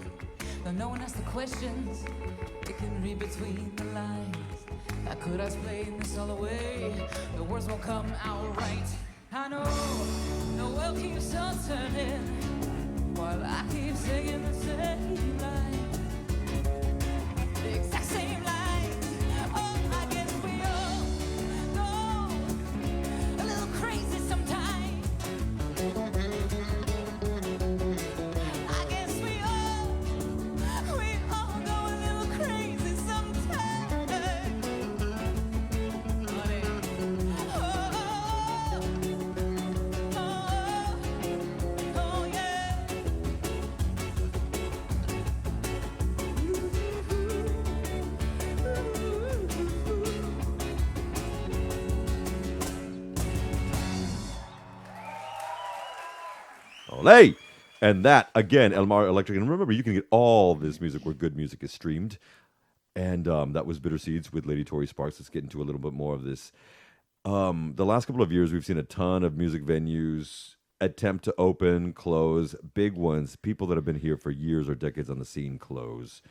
Though no one asks the questions, it can read between the lines. How could I explain this all away? The words won't come out right. I know the world keeps on turning while I keep singing the same line. The exact same line. Oh, I guess we all go a little crazy sometimes. I guess we all go a little crazy sometimes. Honey. Oh, yeah. Olay! And that, again, Elmar Electric. And remember, you can get all this music where good music is streamed. And that was Bitter Seeds with Lady Tori Sparks. Let's get into a little bit more of this. The last couple of years, we've seen a ton of music venues attempt to open, close, big ones. People that have been here for years or decades on the scene close.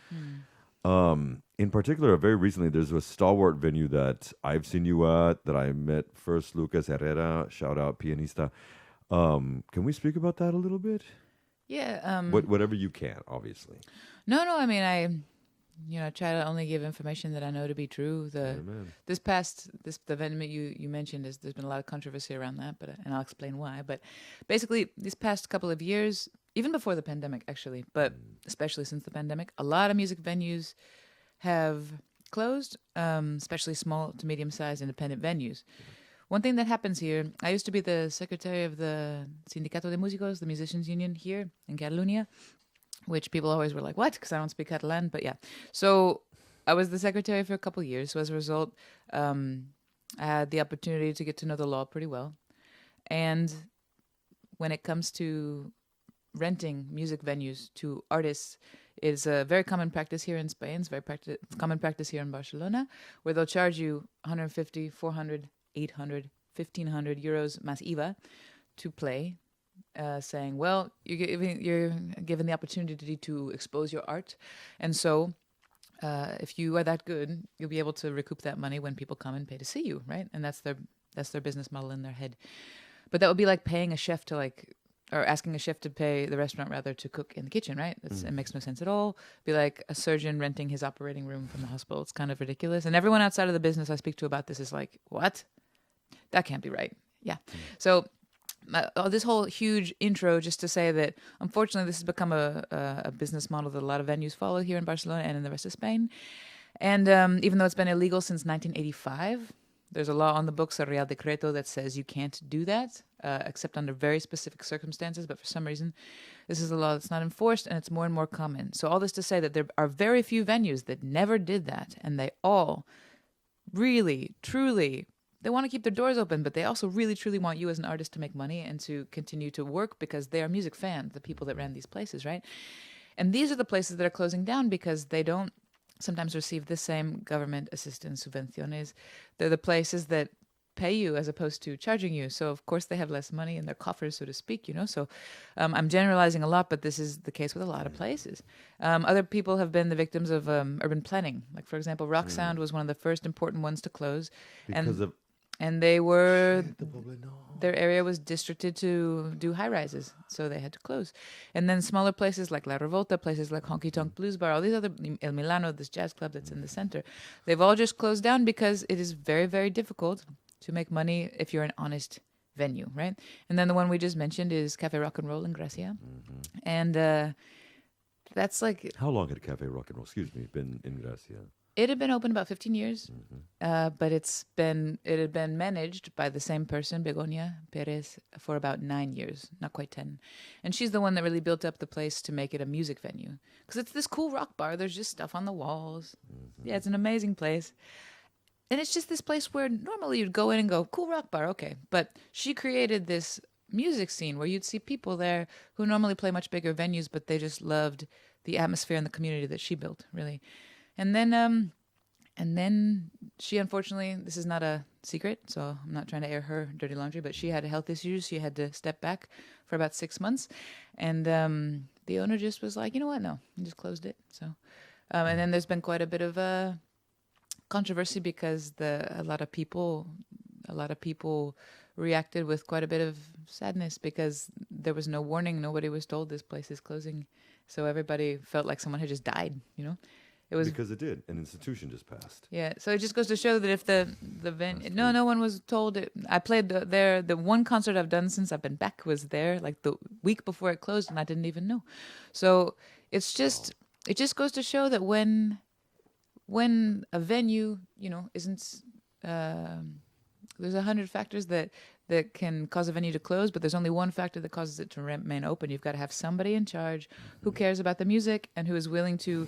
In particular, very recently, there's a stalwart venue that I've seen you at, that I met first, Lucas Herrera, shout out, pianista. Can we speak about that a little bit? Yeah. Whatever you can, obviously. No. I mean, I try to only give information that I know to be true. The event you mentioned there's been a lot of controversy around that, and I'll explain why. But basically, these past couple of years, even before the pandemic, actually, but especially since the pandemic, a lot of music venues have closed, especially small to medium-sized independent venues. One thing that happens here, I used to be the secretary of the Sindicato de Músicos, the musicians union here in Catalunya, which people always were like, what? Because I don't speak Catalan, but yeah. So I was the secretary for a couple of years. So as a result, I had the opportunity to get to know the law pretty well. And when it comes to renting music venues to artists, it's a very common practice here in Spain. It's common practice here in Barcelona, where they'll charge you 150, 400, 800, 1,500 euros más IVA to play, saying, well, you're given the opportunity to expose your art. And so if you are that good, you'll be able to recoup that money when people come and pay to see you, right? And that's their business model in their head. But that would be like paying a chef or asking a chef to pay the restaurant rather to cook in the kitchen, right? It makes no sense at all. Be like a surgeon renting his operating room from the hospital. It's kind of ridiculous. And everyone outside of the business I speak to about this is like, what? That can't be right. Yeah. So this whole huge intro just to say that unfortunately this has become a business model that a lot of venues follow here in Barcelona and in the rest of Spain. And even though it's been illegal since 1985, there's a law on the books, a Real Decreto, that says you can't do that except under very specific circumstances. But for some reason, this is a law that's not enforced, and it's more and more common. So all this to say that there are very few venues that never did that, and they all really, truly, they want to keep their doors open, but they also really, truly want you as an artist to make money and to continue to work because they are music fans, the people that ran these places, right? And these are the places that are closing down because they don't sometimes receive the same government assistance, subvenciones. They're the places that pay you as opposed to charging you. So, of course, they have less money in their coffers, so to speak, So I'm generalizing a lot, but this is the case with a lot of places. Other people have been the victims of urban planning. Like, for example, Rock Sound was one of the first important ones to close. And they were, their area was districted to do high rises, so they had to close. And then smaller places like La Revolta, places like Honky Tonk Blues Bar, all these other, El Milano, this jazz club that's in the center, they've all just closed down because it is very, very difficult to make money if you're an honest venue, right? And then the one we just mentioned is Cafe Rock and Roll in Gracia. And that's like... How long had Cafe Rock and Roll, been in Gracia? It had been open about 15 years, but it had been managed by the same person, Begonia Perez, for about 9 years, not quite 10. And she's the one that really built up the place to make it a music venue. Because it's this cool rock bar. There's just stuff on the walls. Yeah, it's an amazing place. And it's just this place where normally you'd go in and go, cool rock bar, okay. But she created this music scene where you'd see people there who normally play much bigger venues, but they just loved the atmosphere and the community that she built, really. And then she, unfortunately, this is not a secret, so I'm not trying to air her dirty laundry, but she had health issues. She had to step back for about 6 months. And the owner just was like, you know what? No, and just closed it. So, and then there's been quite a bit of controversy because a lot of people reacted with quite a bit of sadness because there was no warning. Nobody was told this place is closing. So everybody felt like someone had just died, you know? It was Because it did. An institution just passed. Yeah, so it just goes to show that if the no one was told it. I played there. The one concert I've done since I've been back was there, like the week before it closed, and I didn't even know. So it just goes to show that when a venue, you know, isn't there's 100 factors that can cause a venue to close, but there's only one factor that causes it to remain open. You've got to have somebody in charge who cares about the music and who is willing to.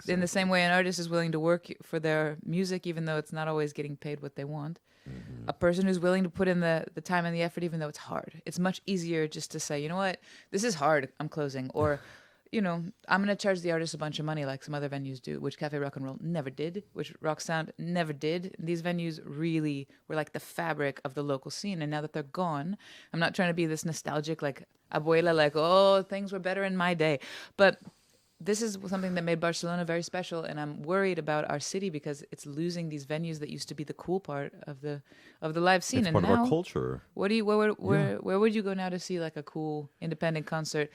In the same way an artist is willing to work for their music, even though it's not always getting paid what they want. A person who's willing to put in the time and the effort, even though it's hard. It's much easier just to say, you know what, this is hard, I'm closing. Or, you know, I'm going to charge the artist a bunch of money like some other venues do, which Cafe Rock and Roll never did, which Rock Sound never did. These venues really were like the fabric of the local scene. And now that they're gone, I'm not trying to be this nostalgic, like, abuela, like, oh, things were better in my day. But this is something that made Barcelona very special, and I'm worried about our city because it's losing these venues that used to be the cool part of the live scene. It's and part now, of our culture. What do you where would you go now to see like a cool independent concert?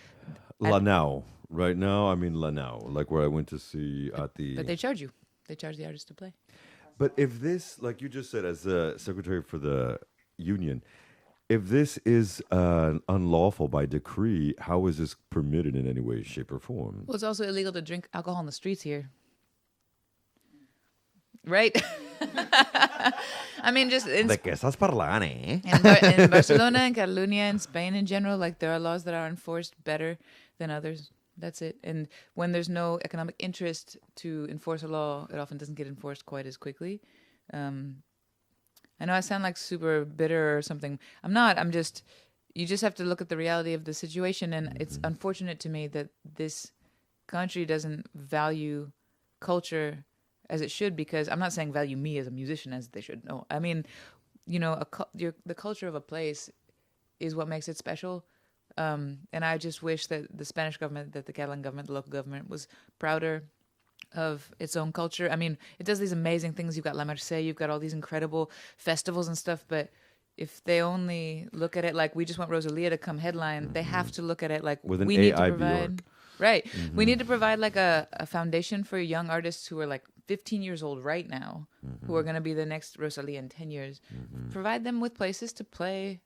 Lanao. Right now, I mean Lanao, like where I went to see at the... But they charge you. They charge the artist to play. But if this, like you just said, as the secretary for the union, if this is unlawful by decree, how is this permitted in any way, shape, or form? Well, it's also illegal to drink alcohol in the streets here. Right? I mean, just in, ¿De qué estás parlando, eh? in Barcelona and Catalonia and Spain in general, like there are laws that are enforced better than others. That's it. And when there's no economic interest to enforce a law, it often doesn't get enforced quite as quickly. I know I sound like super bitter or something. I'm not. I'm just, you just have to look at the reality of the situation. And it's unfortunate to me that this country doesn't value culture as it should, because I'm not saying value me as a musician as they should. No, I mean, you know, the culture of a place is what makes it special. And I just wish that the Spanish government, that the Catalan government, the local government was prouder of its own culture. I mean, it does these amazing things. You've got La Merced, you've got all these incredible festivals and stuff, but if they only look at it like we just want Rosalia to come headline, they have to look at it like With an we need to AI provide. Bjork. Right. We need to provide like a foundation for young artists who are like 15 years old right now, who are going to be the next Rosalia in 10 years. Provide them with places to play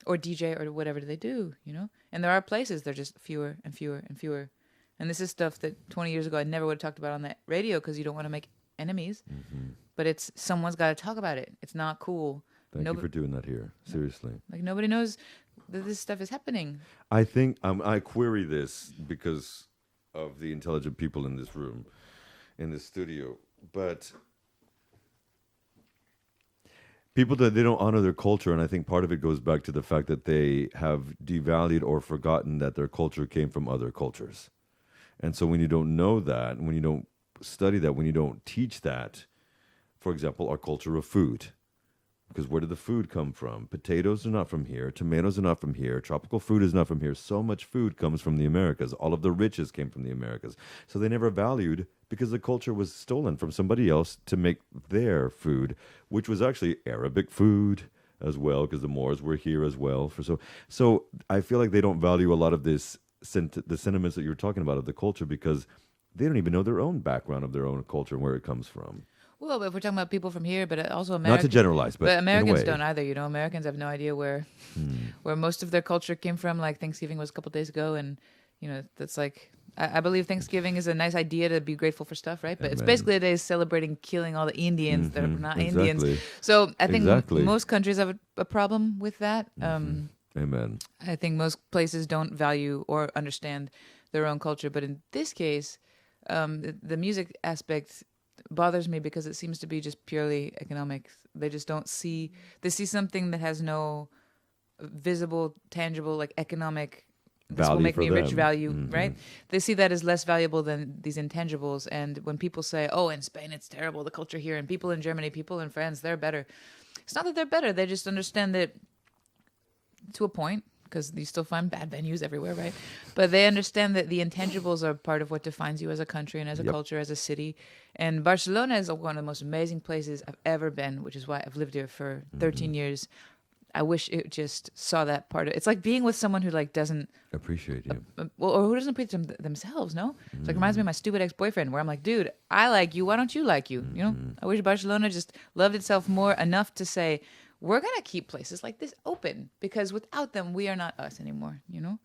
or DJ or whatever they do, you know? And there are places, they're just fewer and fewer and fewer. And this is stuff that 20 years ago I never would have talked about on the radio because you don't want to make enemies. But it's someone's got to talk about it. It's not cool. Thank you for doing that here. Seriously. Like nobody knows that this stuff is happening. I think I query this because of the intelligent people in this room, in this studio. But people that they don't honor their culture, and I think part of it goes back to the fact that they have devalued or forgotten that their culture came from other cultures. And so when you don't know that, when you don't study that, when you don't teach that, for example, our culture of food, because where did the food come from? Potatoes are not from here. Tomatoes are not from here. Tropical fruit is not from here. So much food comes from the Americas. All of the riches came from the Americas. So they never valued, because the culture was stolen from somebody else to make their food, which was actually Arabic food as well, because the Moors were here as well. So I feel like they don't value a lot of this, the sentiments that you're talking about of the culture, because they don't even know their own background of their own culture and where it comes from. Well, if we're talking about people from here, but also Americans. Not to generalize, but Americans in a way. don't either. You know, Americans have no idea where most of their culture came from. Like Thanksgiving was a couple days ago, and you know that's like I believe Thanksgiving is a nice idea to be grateful for stuff, right? But it's basically a day celebrating killing all the Indians that are not Indians. So I think most countries have a problem with that. Amen. I think most places don't value or understand their own culture, but in this case, the music aspect bothers me because it seems to be just purely economic. They just don't see. They see something that has no visible, tangible, like economic. This will make me rich value, right? They see that as less valuable than these intangibles. And when people say, "Oh, in Spain it's terrible, the culture here," and people in Germany, people in France, they're better. It's not that they're better. They just understand that to a point, because you still find bad venues everywhere, right? But they understand that the intangibles are part of what defines you as a country and as a culture, as a city. And Barcelona is one of the most amazing places I've ever been, which is why I've lived here for 13 years. I wish it just saw that part of it. It's like being with someone who like doesn't Appreciate you. well, or who doesn't appreciate themselves, no? It's like reminds me of my stupid ex-boyfriend where I'm like, dude, I like you. Why don't you like you? You know? I wish Barcelona just loved itself more enough to say, we're going to keep places like this open because without them, we are not us anymore, you know?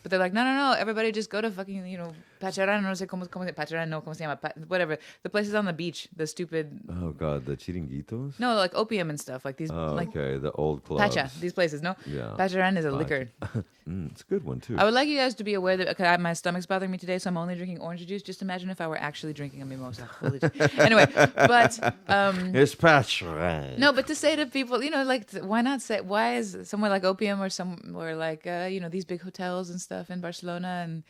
But they're like, no, everybody just go to fucking, you know, Pacharán, no sé cómo Pacharán, no, ¿cómo se llama? Whatever. The places on the beach, the stupid, Oh God, the chiringuitos. no, like opium and stuff, like these, Oh, like okay, the old clubs. Pacha, these places, no? Yeah. Pacharán is a liquor. It's a good one too. I would like you guys to be aware that okay, my stomach's bothering me today, so I'm only drinking orange juice. Just imagine if I were actually drinking a mimosa. Holy anyway, but It's Pacharán. no, but to say to people, you know, like why not say why is somewhere like Opium or somewhere like you know these big hotels and stuff in Barcelona and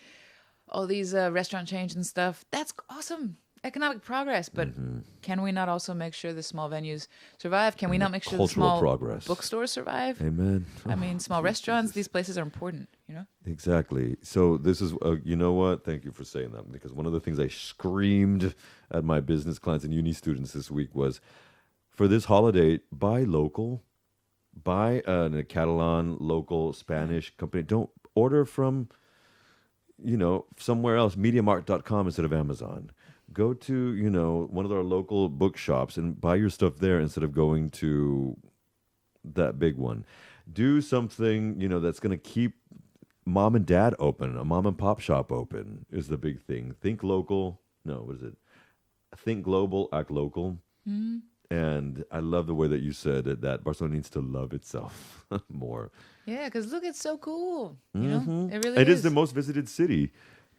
all these restaurant chains and stuff? That's awesome. Economic progress, but can we not also make sure the small venues survive? Can we not make sure the Cultural small progress. bookstores survive? Amen. I mean, small restaurants, these places are important, you know? Exactly. So this is, you know what? Thank you for saying that because one of the things I screamed at my business clients and uni students this week was, for this holiday, buy local, buy a Catalan local Spanish company. Don't order from, you know, somewhere else, MediaMarkt.com instead of Amazon. Go to, you know, one of our local bookshops and buy your stuff there instead of going to that big one. Do something, you know, that's going to keep mom and dad open. A mom and pop shop open is the big thing. Think local. No, what is it? Think global, act local. And I love the way that you said it, that Barcelona needs to love itself more. Yeah, because look, it's so cool. You know, it really It is. is the most visited city.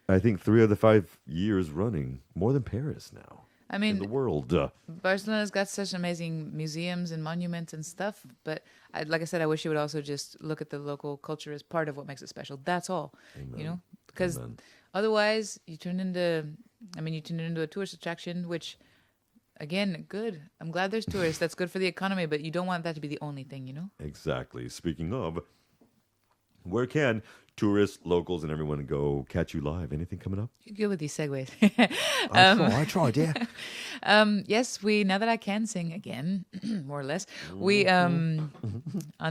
I think 3 of the 5 years running, more than Paris now. I In mean, the world. Barcelona's got such amazing museums and monuments and stuff. But like I said, I wish you would also just look at the local culture as part of what makes it special. That's all. You know, because Amen. otherwise you turn it into a tourist attraction, which, again, good. I'm glad there's tourists. That's good for the economy, but you don't want that to be the only thing, you know? Exactly. Speaking of, where can tourists, locals, and everyone go catch you live? Anything coming up? You're good with these segues. I tried, yeah. Yes, now that I can sing again, more or less, we on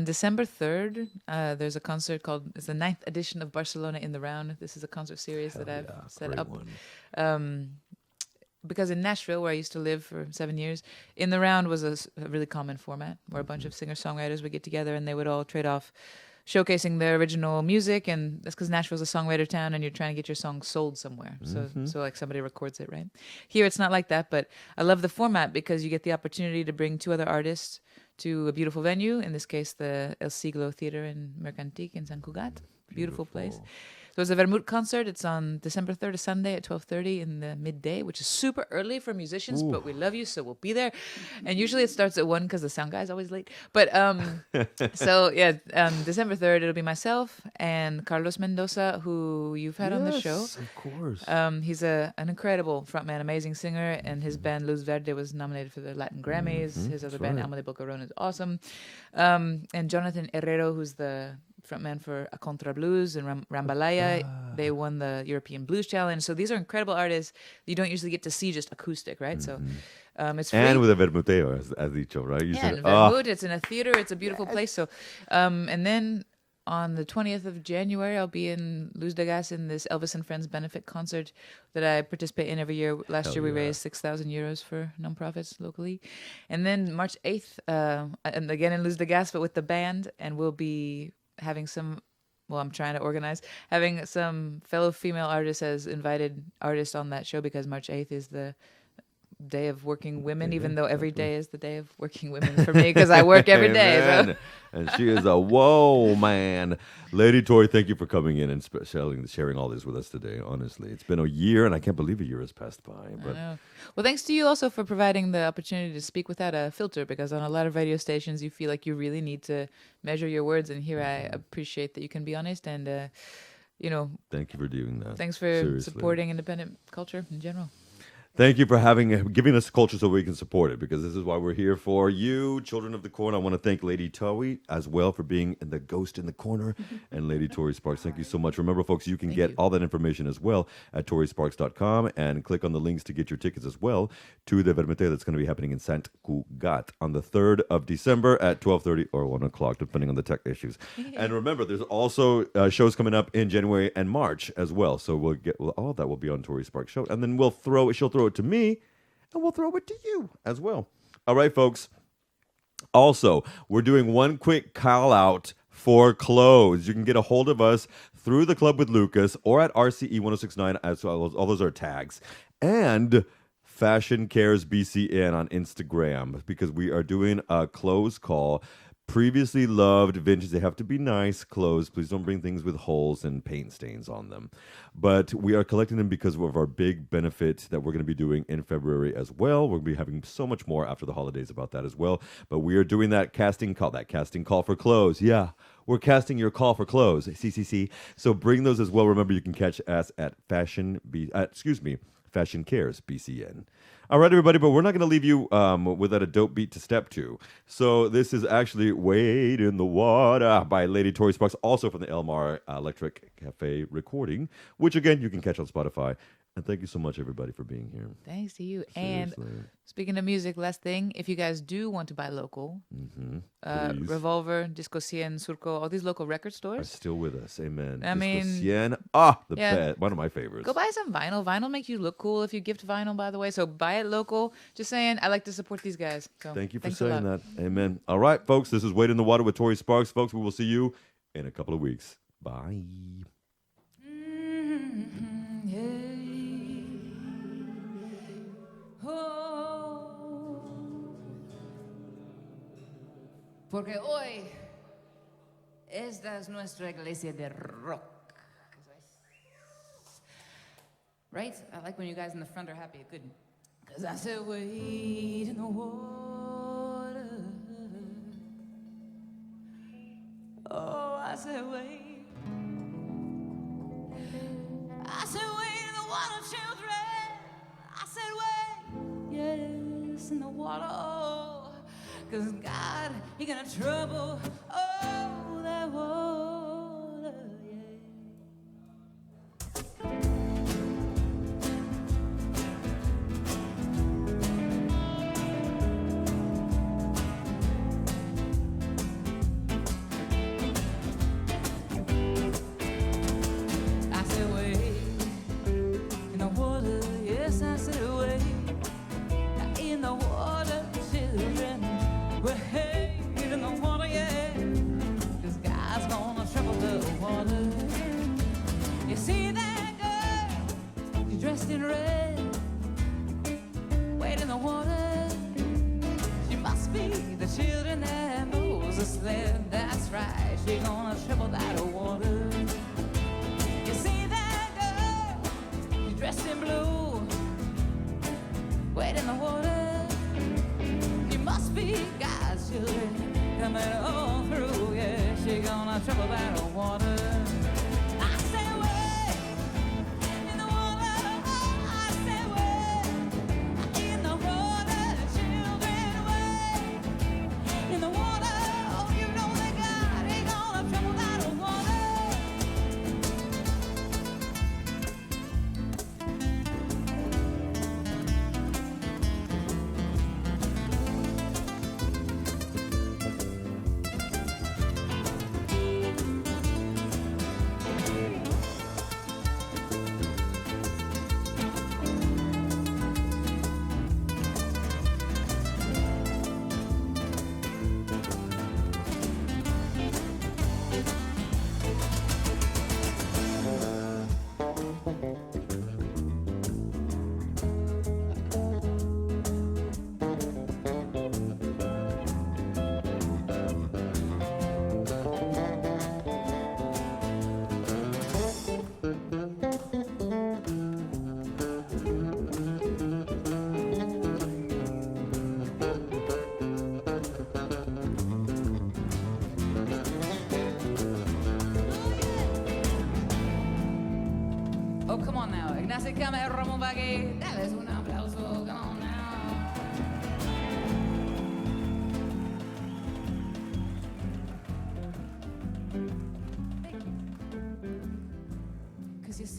December 3rd, there's a concert it's the 9th edition of Barcelona in the Round. This is a concert series that I've set great up. one. Because in Nashville, where I used to live for 7 years, in the Round was a really common format where a bunch of singer-songwriters would get together and they would all trade off showcasing their original music, and that's because Nashville's a songwriter town and you're trying to get your song sold somewhere. So like somebody records it, right? Here it's not like that, but I love the format because you get the opportunity to bring 2 other artists to a beautiful venue, in this case the El Siglo Theater in Mercantic in San Cugat. Beautiful place. So it's a Vermouth concert. It's on December 3rd, a Sunday at 12:30 in the midday, which is super early for musicians, but we love you, so we'll be there. And usually it starts at 1 because the sound guy is always late. But so yeah, December 3rd, it'll be myself and Carlos Mendoza, who you've had on the show. Yes, of course. He's an incredible frontman, amazing singer, and his band Luz Verde was nominated for the Latin Grammys. His other band, Alma de Bocarón, is awesome. And Jonathan Herrero, who's the frontman for A Contra Blues and Rambalaya. They won the European Blues Challenge. So these are incredible artists you don't usually get to see just acoustic, right? So it's free. And with a vermuteo, as dicho, right? You Yeah, said, in Vermouth. It's in a theater. It's a beautiful place. So, and then on the 20th of January, I'll be in Luz de Gas in this Elvis and Friends benefit concert that I participate in every year. Last year, we raised 6,000 euros for nonprofits locally. And then March 8th, and again in Luz de Gas, but with the band, and we'll be having I'm trying to organize, having some fellow female artists as invited artists on that show because March 8th is the day of working women, even though every day is the day of working women for me because I work every day. So. And she is a whoa, man. Lady Tori, thank you for coming in and sharing all this with us today. Honestly, it's been a year, and I can't believe a year has passed by. But I know. Well, thanks to you also for providing the opportunity to speak without a filter, because on a lot of radio stations, you feel like you really need to measure your words, and here I appreciate that you can be honest and, you know. Thank you for doing that. Thanks for Seriously. supporting independent culture in general. Thank you for giving us culture so we can support it, because this is why we're here for you, children of the corn. I want to thank Lady Towy as well for being the ghost in the corner, and Lady Tori Sparks. Thank you so much. Remember, folks, you can get all that information as well at torysparks.com and click on the links to get your tickets as well to the Vermete that's going to be happening in Sant Cugat on the 3rd of December at 12:30 or 1 o'clock, depending on the tech issues. And remember, there's also shows coming up in January and March as well. So all of that will be on Tori Sparks' show, and then she'll throw it to me, and we'll throw it to you as well. All right, folks. Also, we're doing one quick call out for clothes. You can get a hold of us through the Club with Lucas or at RCE 1069, as well as all those are tags. And Fashion Cares BCN on Instagram, because we are doing a clothes call. Previously loved vintage. They have to be nice clothes. Please don't bring things with holes and paint stains on them. But we are collecting them because of our big benefit that we're going to be doing in February as well. We'll be having so much more after the holidays about that as well. But we are doing that casting call for clothes. Yeah, we're casting your call for clothes. CCC. So bring those as well. Remember, you can catch us at Fashion Cares BCN. All right, everybody, but we're not going to leave you without a dope beat to step to. So this is actually Wade in the Water by Lady Tori Sparks, also from the Elmar Electric Cafe recording, which, again, you can catch on Spotify. And thank you so much, everybody, for being here. Thanks to you. Seriously. And speaking of music, last thing, if you guys do want to buy local, Please. Revolver, Disco Cien, Surco, all these local record Are stores, still with us. Amen. I mean, Disco Cien. Best. One of my favorites. go buy some vinyl. Vinyl make you look cool if you gift vinyl, by the way. So buy it local. Just saying, I like to support these guys. So Thank you for thanks a saying lot. that. Amen. All right, folks, this is Wade in the Water with Tori Sparks. Folks, we will see you in a couple of weeks. Bye. Porque hoy esta es nuestra iglesia de rock. Right? I like when you guys in the front are happy. Good. Because I said, wait in the water. Oh, I said, wait. I said, wait in the water, children. I said, wait. Yes, in the water. Oh, because God, He gonna trouble. Oh, that water, yeah. I said, wait in the water, yes, I said, wait in the water, children. Wait in the water, yeah, 'cause God's gonna trouble the water. You see that girl, she's dressed in red, wait in the water. She must be the children that Moses led. That's right, she gonna trouble that water. You see that girl, she's dressed in blue, wait in the water. She must be God's children coming all through. Yeah, she gonna trouble that water. I say wait in the water. I say wait in the water, children. Wait in the water. Oh, you know that God ain't gonna trouble that water. Oh, come on now. Ignacio Camero, Ramón Vague. Dale un aplauso.